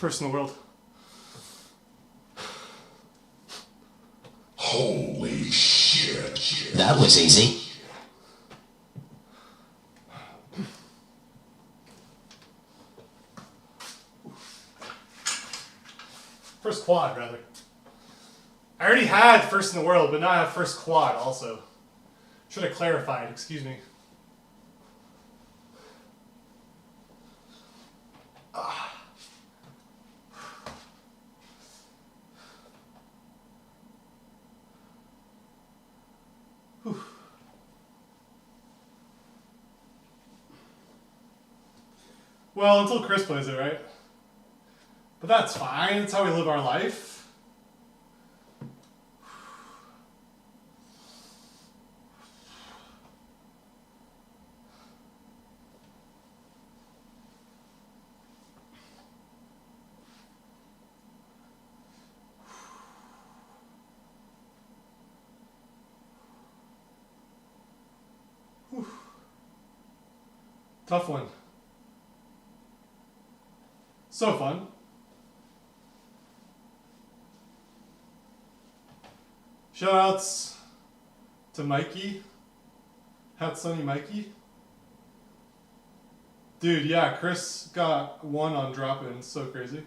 First in the world. Holy shit. That was easy. First quad, rather. I already had first in the world, but now I have first quad also. Should have clarified, excuse me. Well, until Chris plays it, right? But that's fine. That's how we live our life. Whew. Tough one. So fun. Shoutouts to Mikey. Hat Sunny Mikey. Dude, yeah, Chris got 1 on drop-in. So crazy.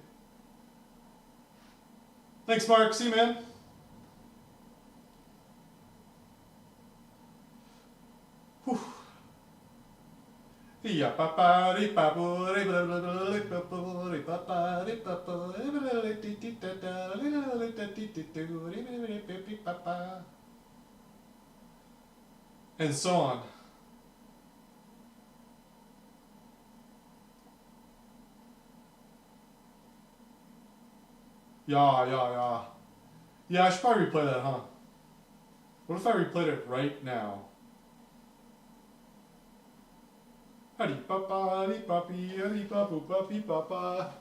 Thanks, Mark. See you, man. Whew. Yeah, papa, papa, and so on. Yeah. Yeah, I should probably replay that, huh? What if I replayed it right now? Hadi papa, hadi papi, hadi papu, papi papa.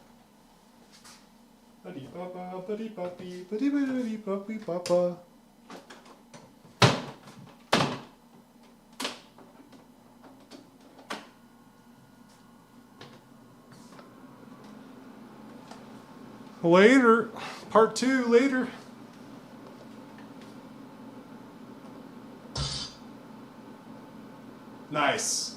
Hadi papa, hadi papi, hadi papi papa. Later. Part 2 later. Nice.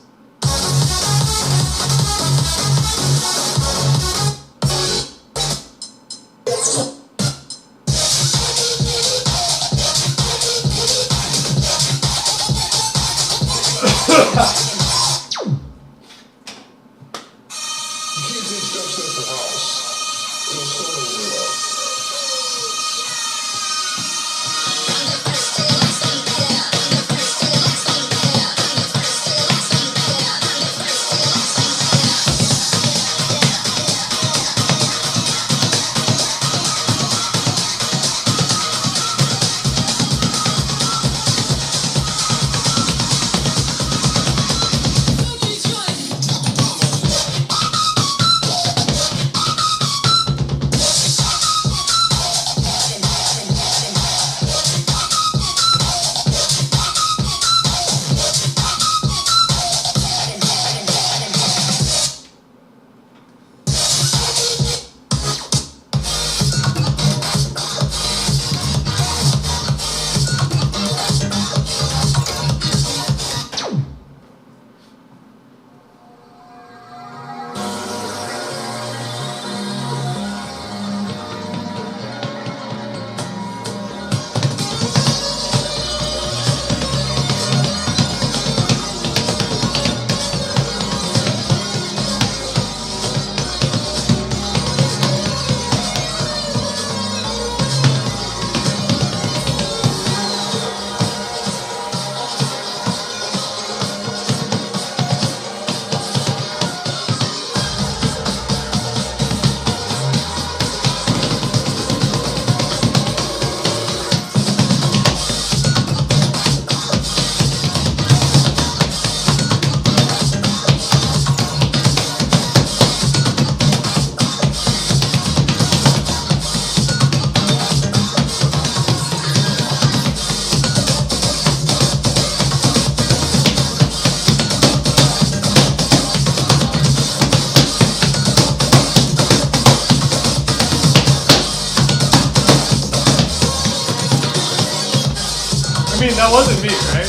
that wasn't me, right?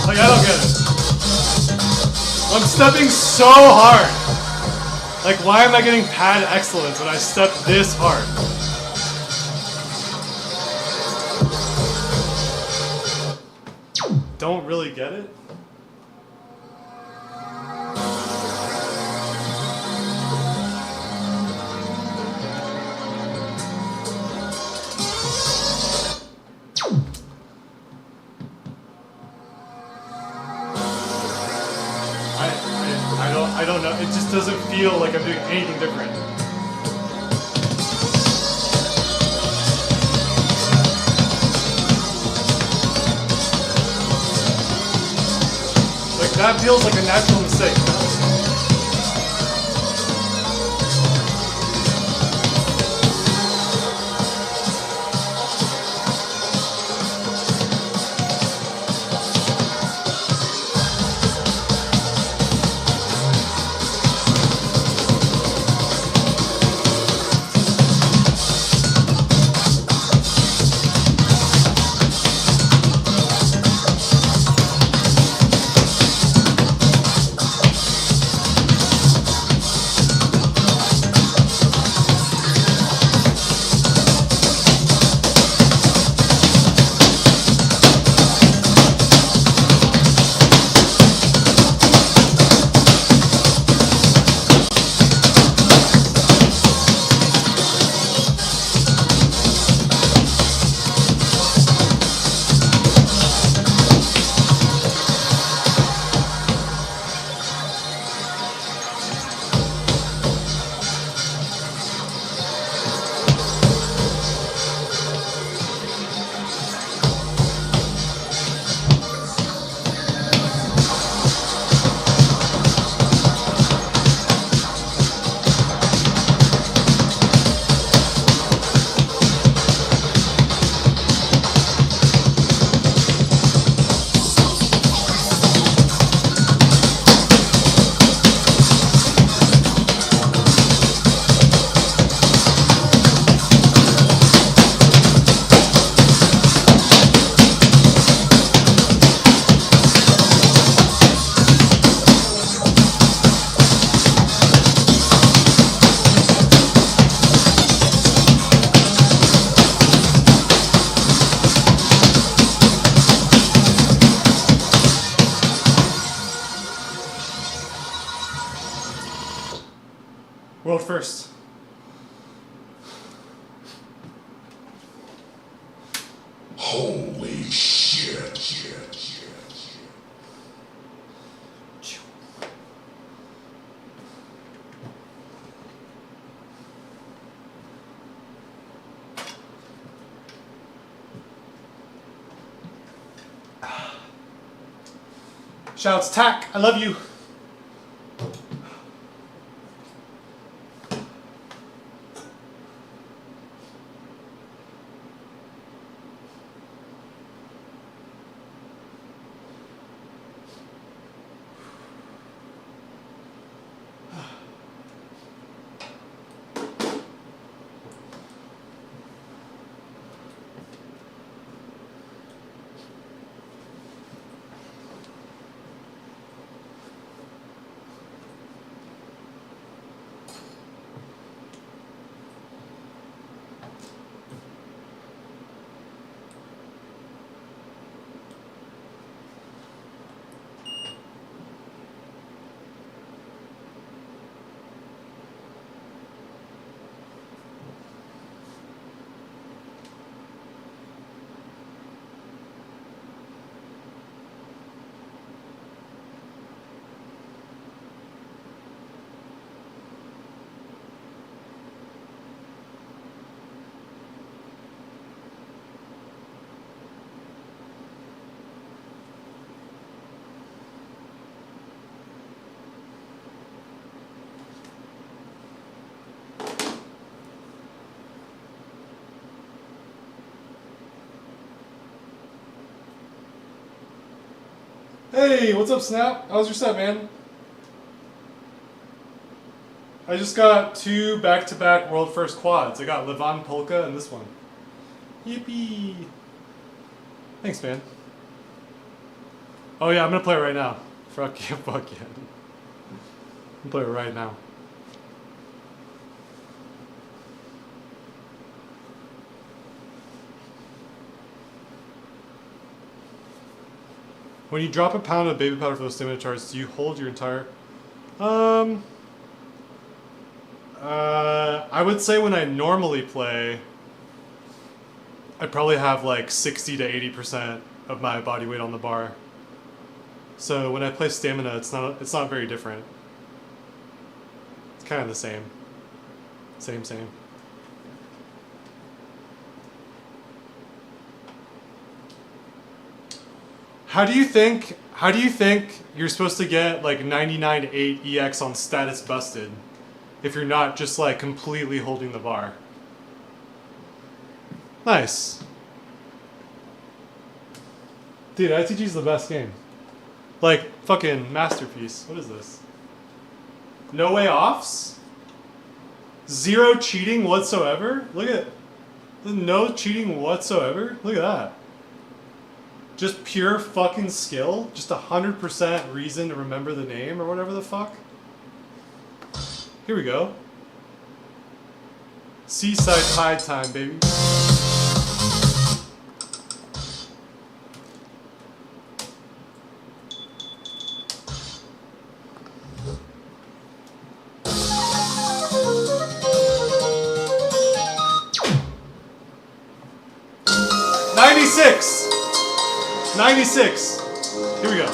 Like, I don't get it. I'm stepping so hard. Like, why am I getting pad excellence when I step this hard? Don't really get it? I don't know. It just doesn't feel like I'm doing anything different. Like, that feels like a natural mistake. World first. Holy shit. Shouts, Tack, I love you. Hey, what's up, Snap? How's your set, man? I just got 2 back-to-back world first quads. I got Levon Polka and this one. Yippee! Thanks, man. Oh yeah, I'm gonna play it right now. Fuck yeah, fuck yeah. I'm gonna play it right now. When you drop a pound of baby powder for those stamina charts, do you hold your entire... I would say when I normally play, I probably have like 60 to 80% of my body weight on the bar. So when I play stamina, it's not very different. It's kind of the same. Same. How do you think you're supposed to get like 99.8 EX on status busted if you're not just like completely holding the bar? Nice. Dude, ITG's the best game. Like, fucking masterpiece. What is this? No way offs? Zero cheating whatsoever? Look at... No cheating whatsoever? Look at that. Just pure fucking skill? Just 100% reason to remember the name or whatever the fuck? Here we go. Seaside Tide time, baby. '96. Here we go.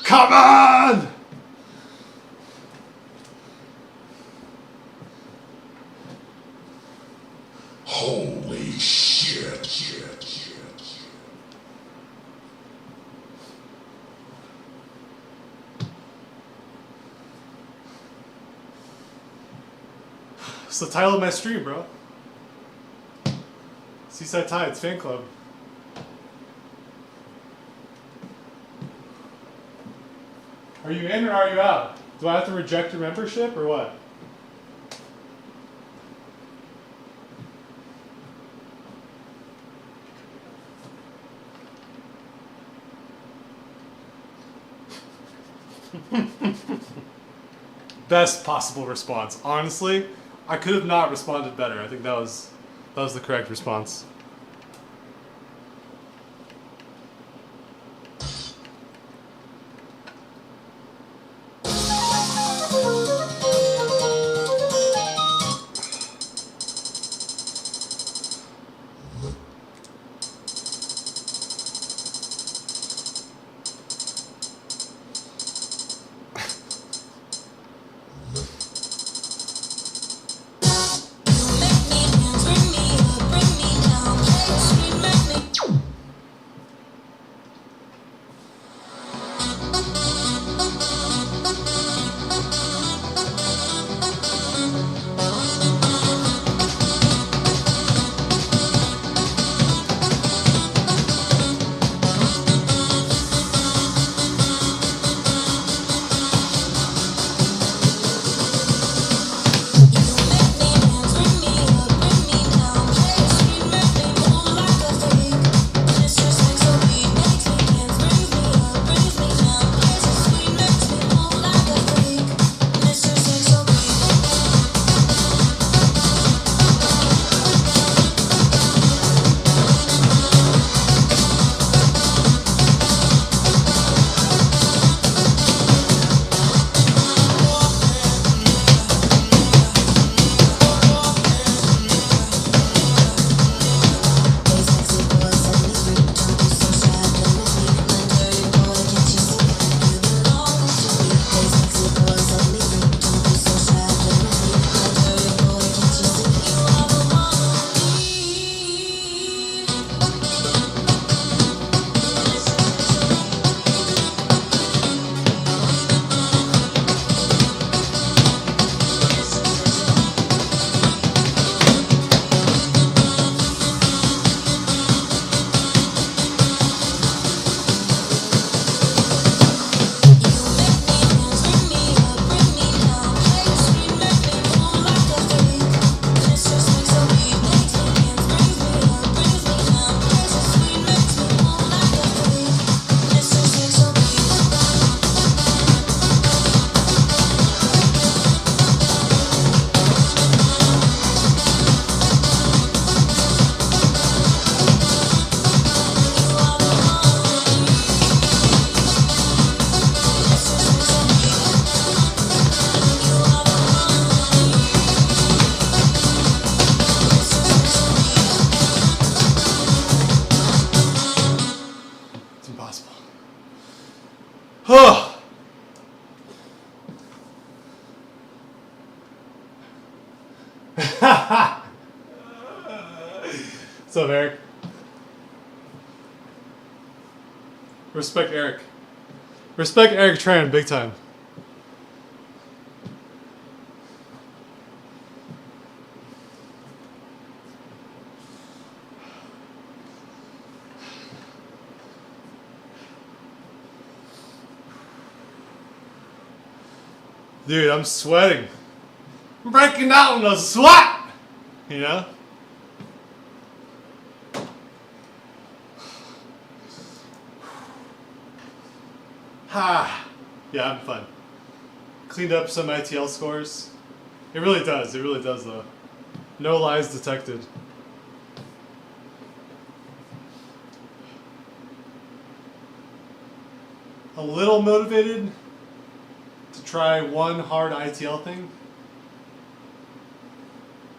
Come on! Holy shit. It's the title of my stream, bro. Seaside Tides Fan Club. Are you in or are you out? Do I have to reject your membership or what? Best possible response. Honestly, I could have not responded better. I think that was the correct response. Huh. What's up, Eric? Respect Eric. Respect Eric Tran, big time. Dude, I'm sweating. I'm breaking out in a sweat! You know? Ha! Yeah, I'm fun. Cleaned up some ITL scores. It really does though. No lies detected. A little motivated to try one hard ITL thing.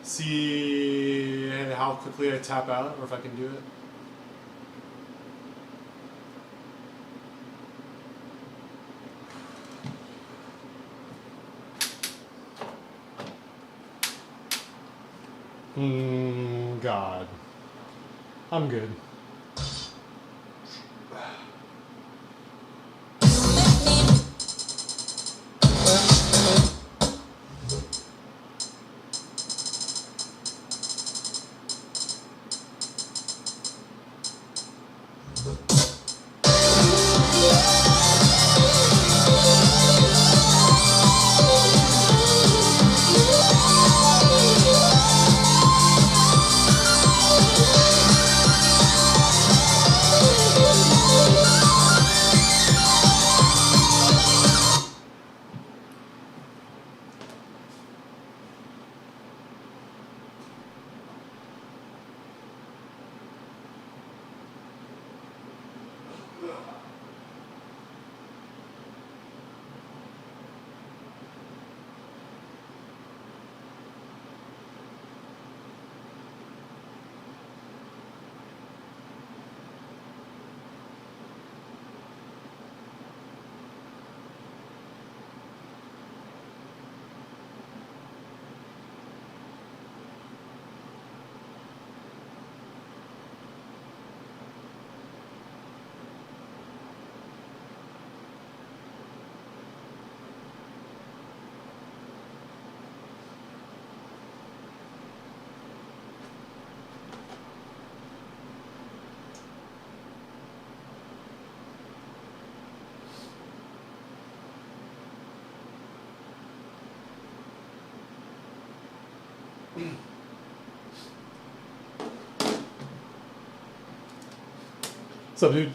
See how quickly I tap out or if I can do it. God. I'm good. What's up, dude?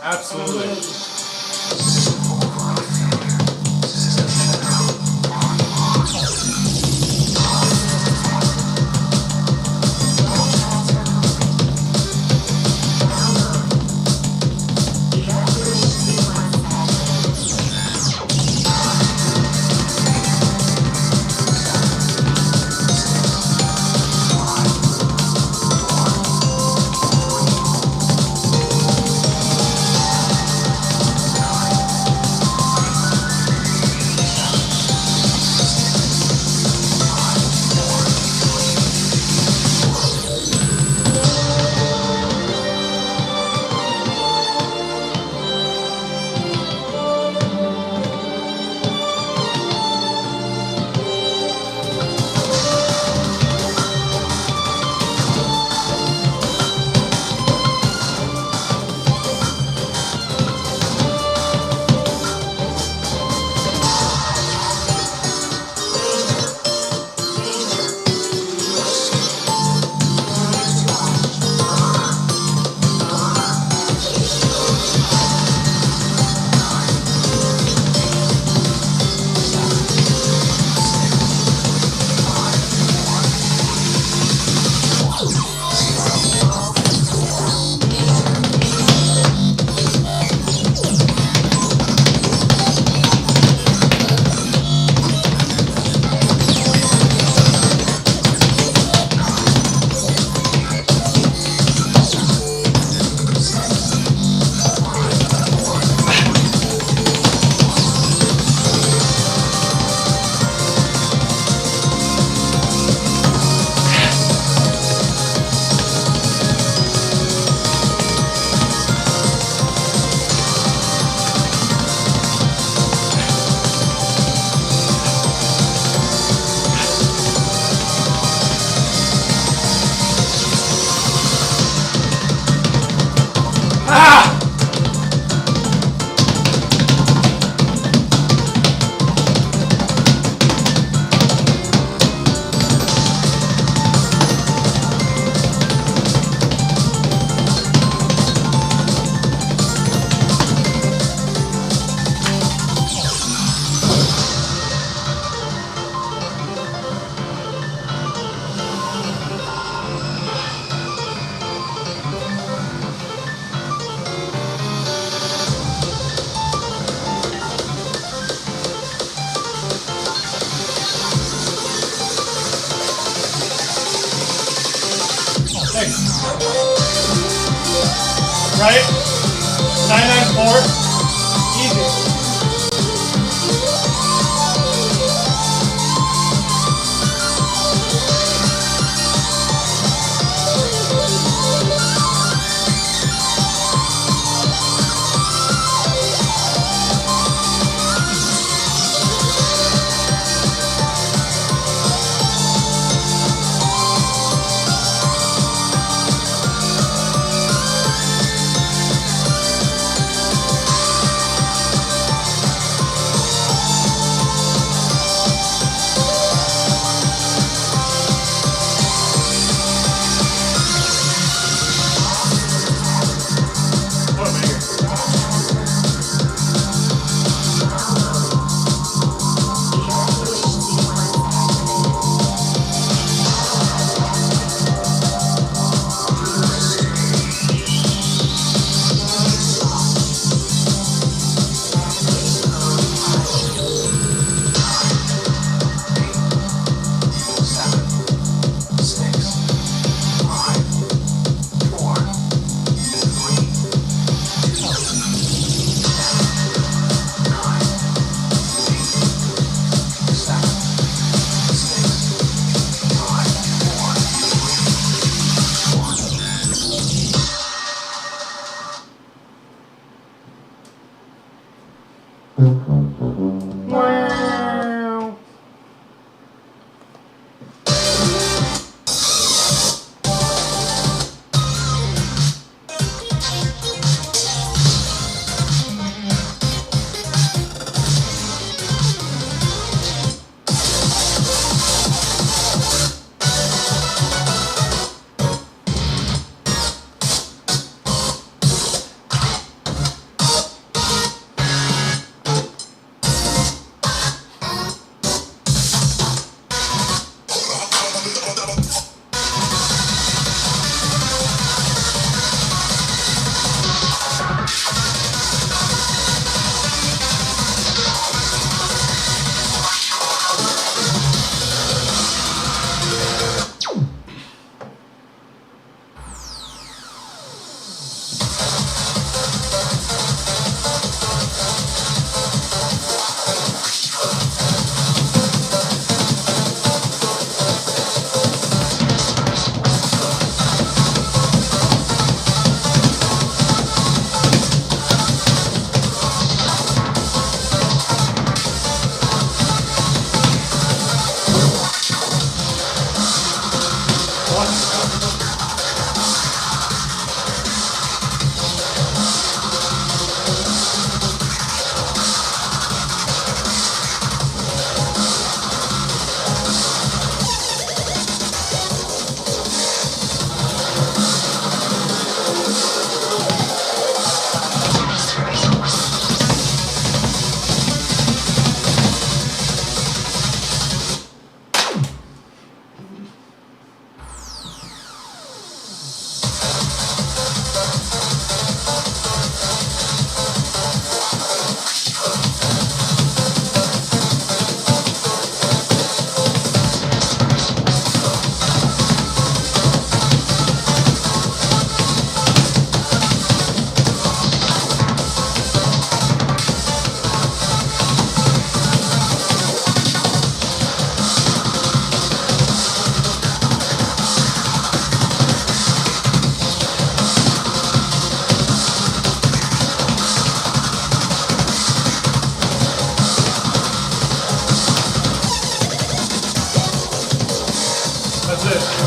Absolutely. right? 994. Easy. What a banger.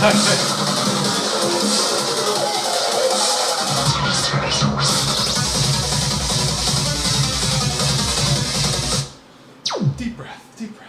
That's it. Deep breath, deep breath.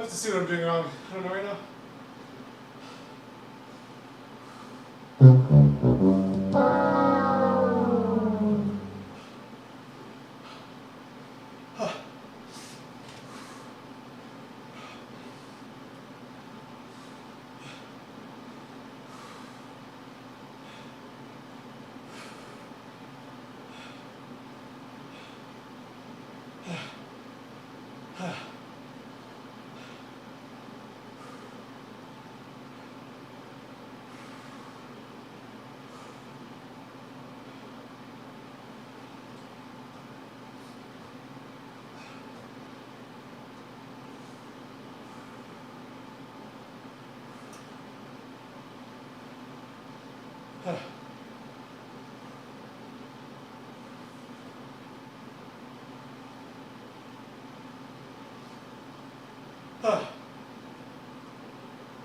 I have to see what I'm doing wrong. I don't know right now.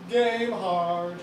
Game hard.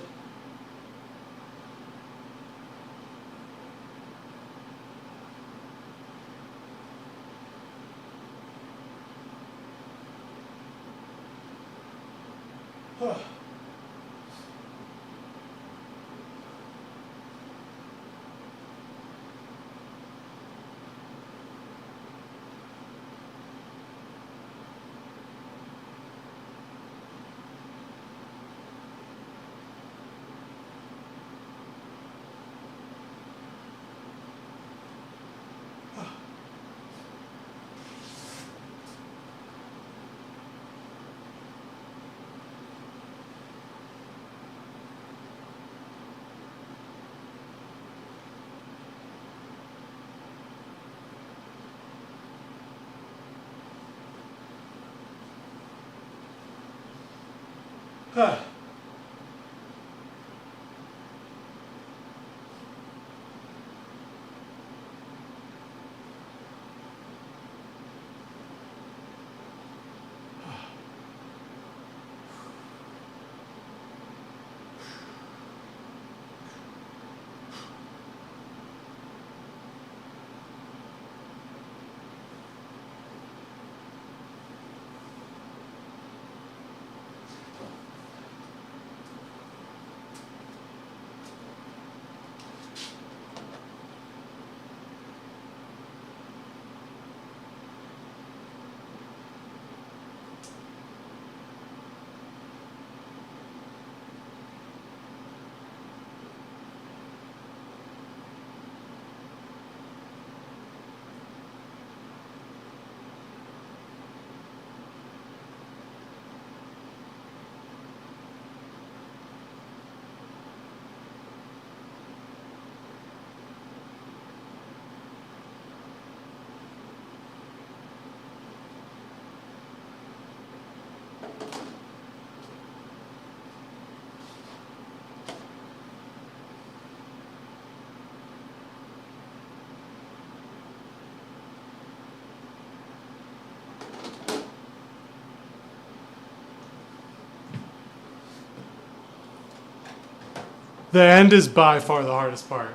Huh. The end is by far the hardest part.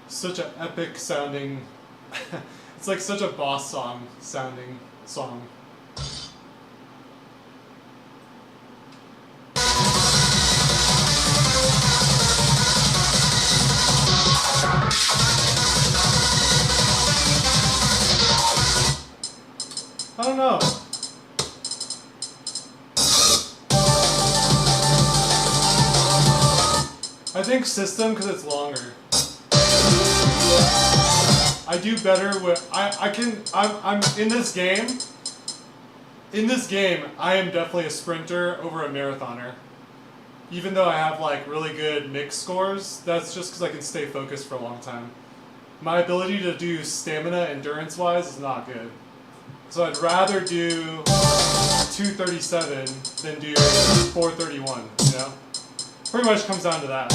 Such an epic sounding, it's like such a boss song sounding song. don't know. I think system because it's longer. I do better with I'm in this game. In this game, I am definitely a sprinter over a marathoner. Even though I have like really good mix scores, that's just because I can stay focused for a long time. My ability to do stamina endurance wise is not good. So I'd rather do 237 than do 431, you know? Pretty much comes down to that.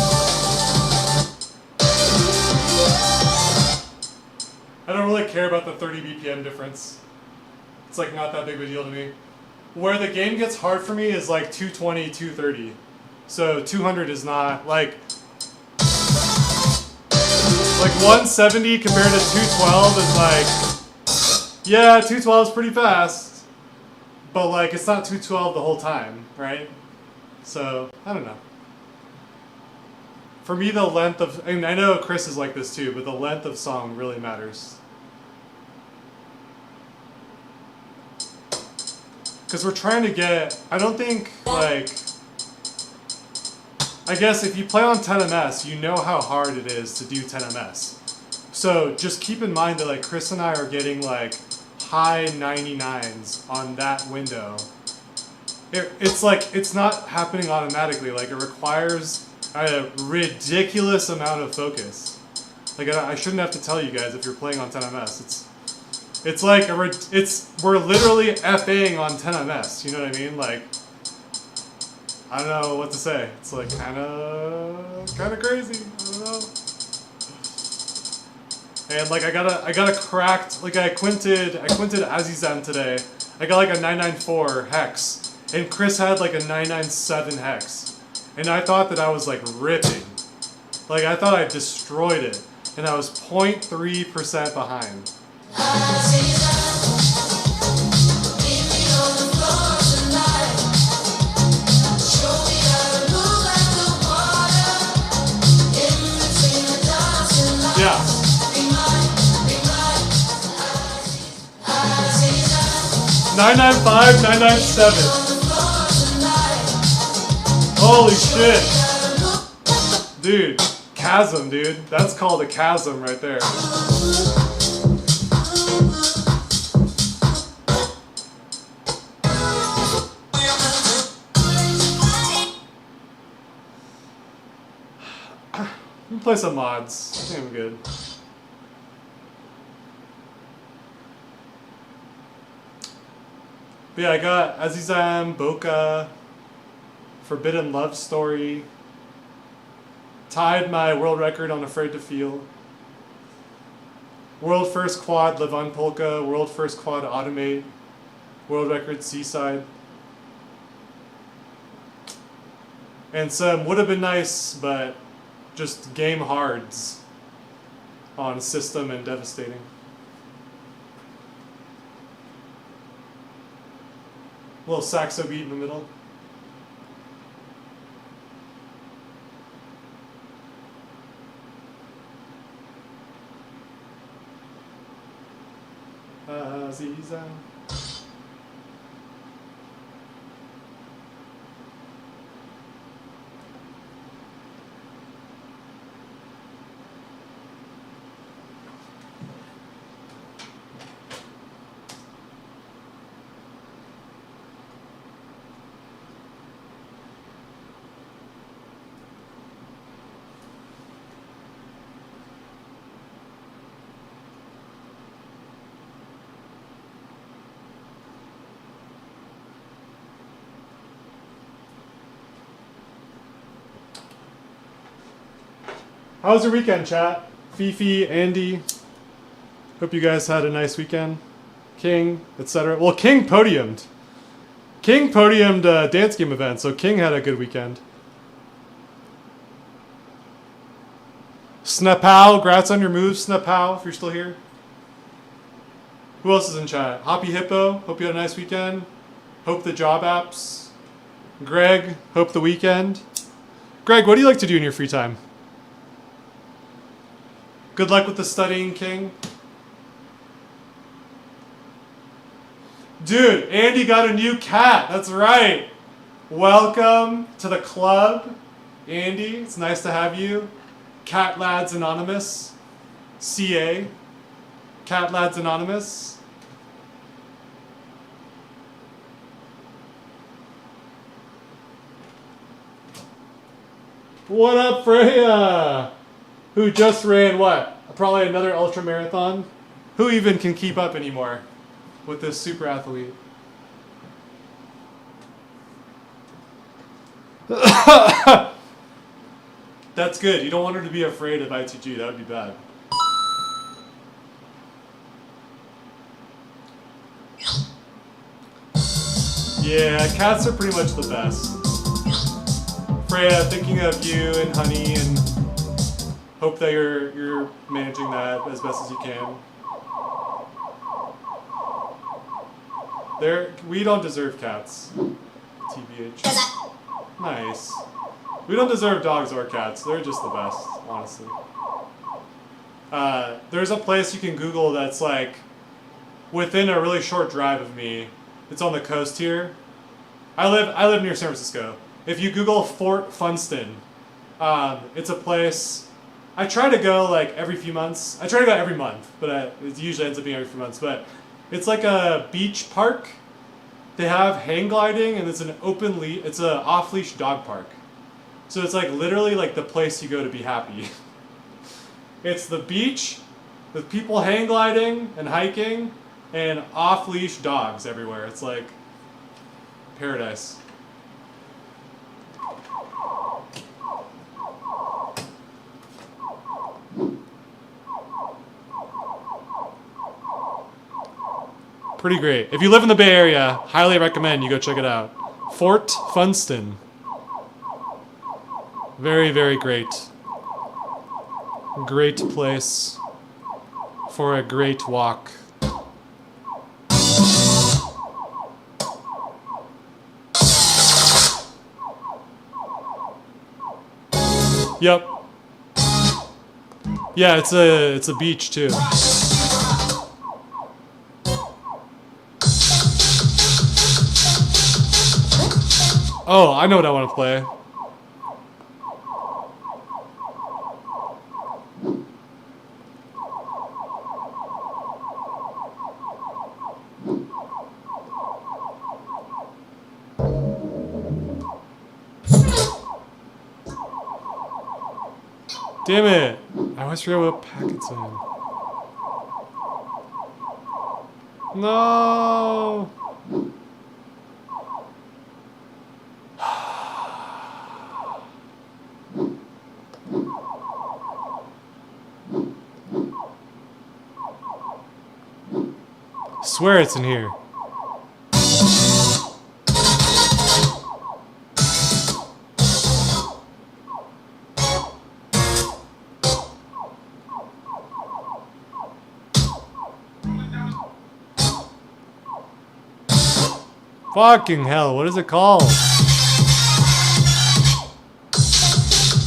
I don't really care about the 30 BPM difference. It's like not that big of a deal to me. Where the game gets hard for me is like 220, 230. So 200 is not like 170 compared to 212 is like, yeah, 212 is pretty fast, but like it's not 212 the whole time, right? So I don't know. For me, the length of, and I know Chris is like this too, but the length of song really matters. Because we're trying to get, I don't think like, I guess if you play on 10ms, you know how hard it is to do 10ms. So just keep in mind that like Chris and I are getting like high 99s on that window. It's like, it's not happening automatically. Like it requires a ridiculous amount of focus. Like I shouldn't have to tell you guys if you're playing on 10ms. It's like we're literally FAing on 10ms. You know what I mean? Like I don't know what to say. It's like kind of crazy. I don't know. And like I got a cracked, like I quinted Azizan today. I got like a 994 hex, and Chris had like a 997 hex, and I thought that I was like ripping, like I thought I destroyed it, and I was 0.3% behind. Yeah. 995, 997. Holy shit. Dude, chasm, dude. That's called a chasm right there. Let me play some mods. I think I'm good. But yeah, I got Azizam, Boca, Forbidden Love Story, tied my world record on Afraid to Feel, world first quad Levon Polka, world first quad Automate, world record Seaside, and some would have been nice, but just game hards on System and Devastating. Little saxo beat in the middle. Aziza. How was your weekend, chat? Fifi, Andy. Hope you guys had a nice weekend. King, etc. Well, King podiumed. King podiumed a dance game event, so King had a good weekend. Snapal, grats on your moves, Snapal, if you're still here. Who else is in chat? Hoppy Hippo, hope you had a nice weekend. Hope the job apps. Greg, hope the weekend. Greg, what do you like to do in your free time? Good luck with the studying, King. Dude, Andy got a new cat. That's right. Welcome to the club, Andy. It's nice to have you. Cat Lads Anonymous. CA. Cat Lads Anonymous. What up, Freya? Who just ran what? Probably another ultra marathon? Who even can keep up anymore with this super athlete? That's good. You don't want her to be afraid of ITG. That would be bad. Yeah, cats are pretty much the best. Freya, thinking of you and Honey, and hope that you're managing that as best as you can. We don't deserve cats. TBH. Nice. We don't deserve dogs or cats. They're just the best, honestly. There's a place you can Google that's like within a really short drive of me. It's on the coast here. I live near San Francisco. If you Google Fort Funston, it's a place. I try to go like every few months. I try to go every month, but it usually ends up being every few months. But it's like a beach park. They have hang gliding, and it's an it's an off-leash dog park. So it's like literally like the place you go to be happy. It's the beach with people hang gliding and hiking and off-leash dogs everywhere. It's like paradise. Pretty great. If you live in the Bay Area, highly recommend you go check it out. Fort Funston. Very, very great. Great place for a great walk. Yep. Yeah, it's a beach too. Oh, I know what I want to play. Damn it! I always forget what packet's in. No! Swear it's in here. Fucking hell, what is it called?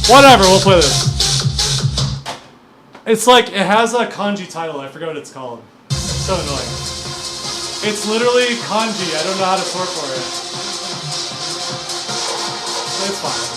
Whatever, we'll play this. It's like, it has a kanji title, I forget what it's called. So annoying. It's literally kanji, I don't know how to sort for it. It's fine.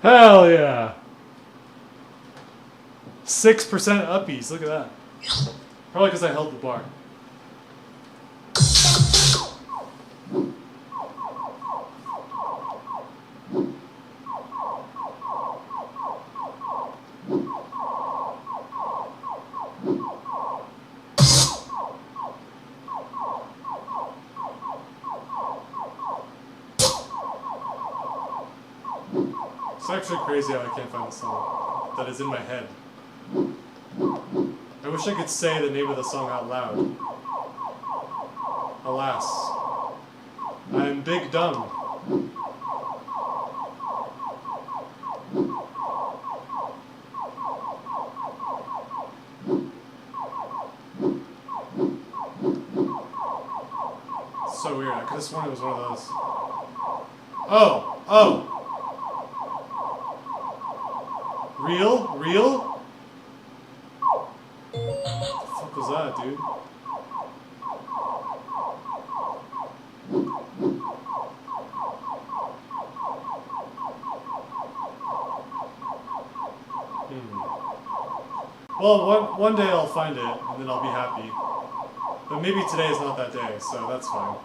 Hell yeah. 6% uppies. Look at that. Probably because I held the bar. It's actually crazy how I can't find the song that is in my head. I wish I could say the name of the song out loud. Alas, I'm big dumb. So weird. I could have sworn it was one of those. Oh, oh. Real? Real? What the fuck was that, dude? Well, one day I'll find it, and then I'll be happy. But maybe today is not that day, so that's fine.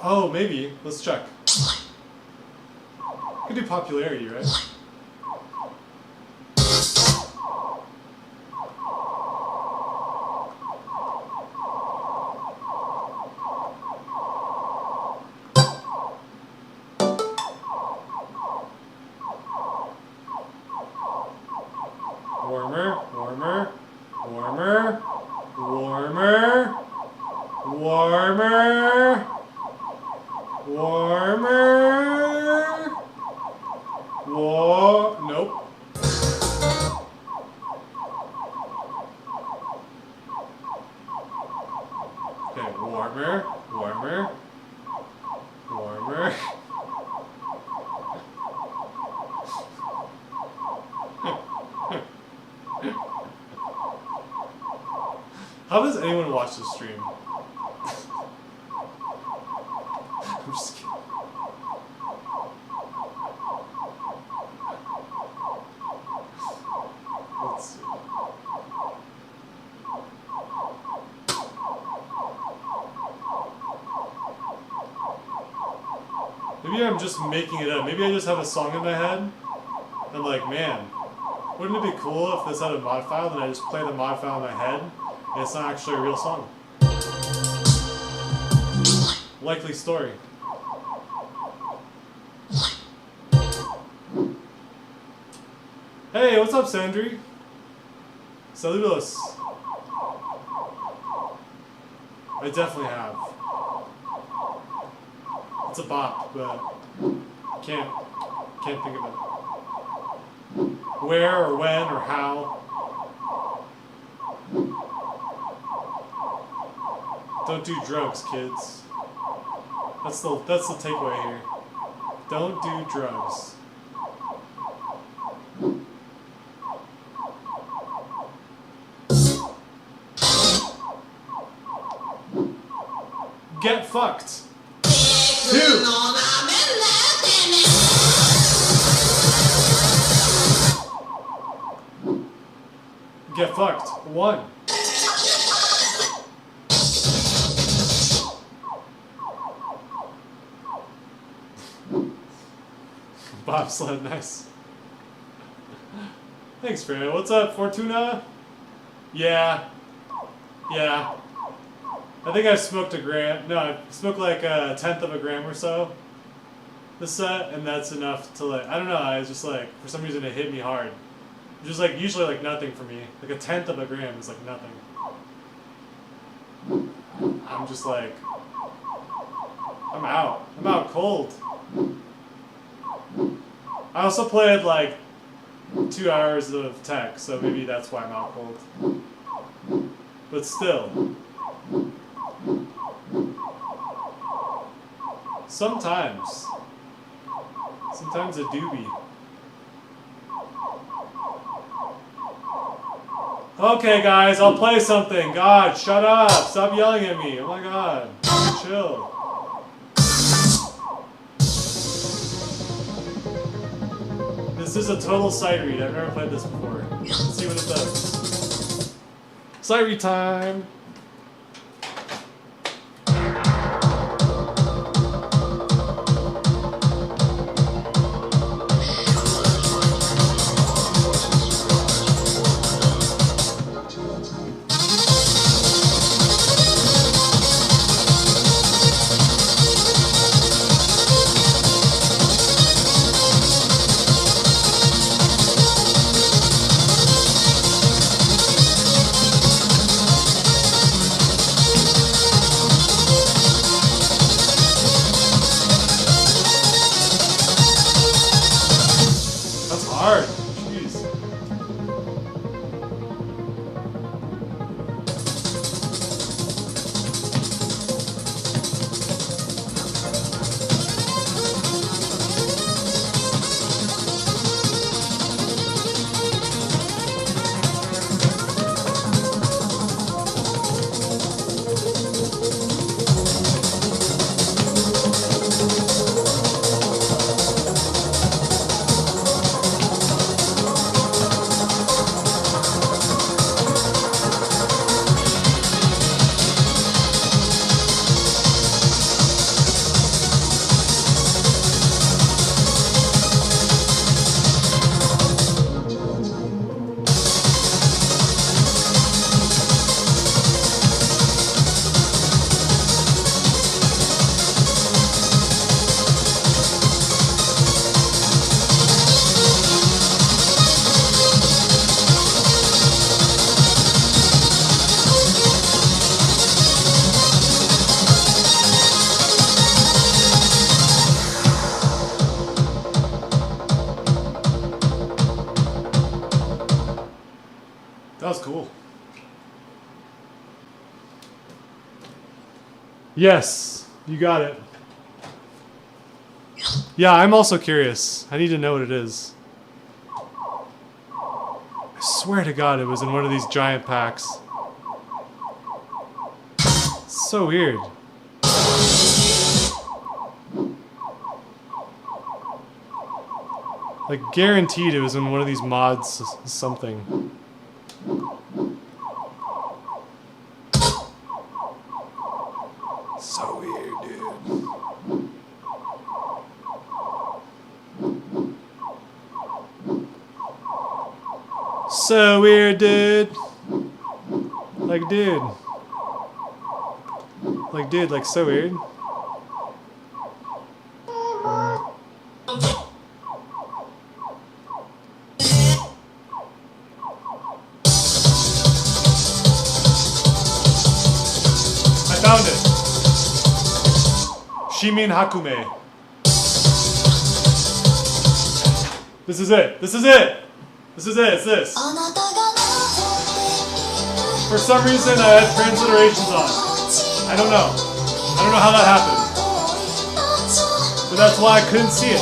Oh, maybe. Let's check. Could do popularity, right? Warmer, warmer, warmer, warmer, warmer, warmer, nope. Okay, warmer, warmer, warmer. How does anyone watch this stream? I'm just kidding. Let's see. Maybe I'm just making it up. Maybe I just have a song in my head. And I'm like, man, wouldn't it be cool if this had a mod file and I just play the mod file in my head and it's not actually a real song? Likely story. Hey, what's up, Sandri? Saludos. I definitely have. It's a bop, but can't think of it. Where or when or how. Don't do drugs, kids. That's the takeaway here. Don't do drugs. Get fucked. 2. Get fucked. 1. Bobsled, nice. Thanks, Freya. What's up, Fortuna? Yeah. Yeah. I think I smoked a gram. No, I smoked like 1/10 of a gram or so this set, and that's enough to like, I don't know, I was just like, for some reason it hit me hard. Just like, usually like nothing for me. Like 1/10 of a gram is like nothing. I'm just like, I'm out. I'm out cold. I also played like 2 hours of tech, so maybe that's why I'm out cold. But still. Sometimes a doobie. Okay, guys, I'll play something. God, shut up. Stop yelling at me. Oh my god. Chill. This is a total sight read. I've never played this before. Let's see what it does. Sight read time. That's hard. Jeez. That was cool. Yes, you got it. Yeah, I'm also curious. I need to know what it is. I swear to God it was in one of these giant packs. It's so weird. Like, guaranteed it was in one of these mods something. So weird, dude. So weird, dude. Like, dude. Like, dude, like, so weird. I found it. Shimin Hakume. This is it. This is it. This is it. It's this. For some reason, I had transliterations on. I don't know. I don't know how that happened. But that's why I couldn't see it.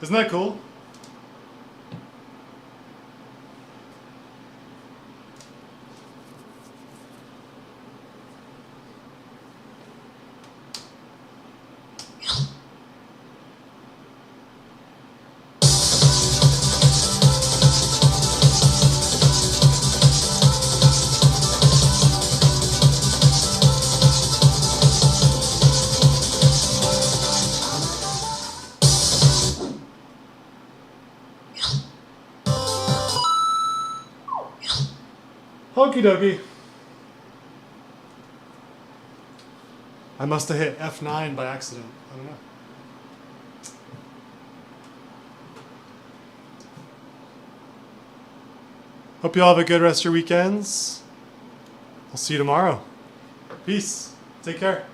Isn't that cool? Okie dokie. I must have hit F9 by accident. I don't know. Hope you all have a good rest of your weekends. I'll see you tomorrow. Peace. Take care.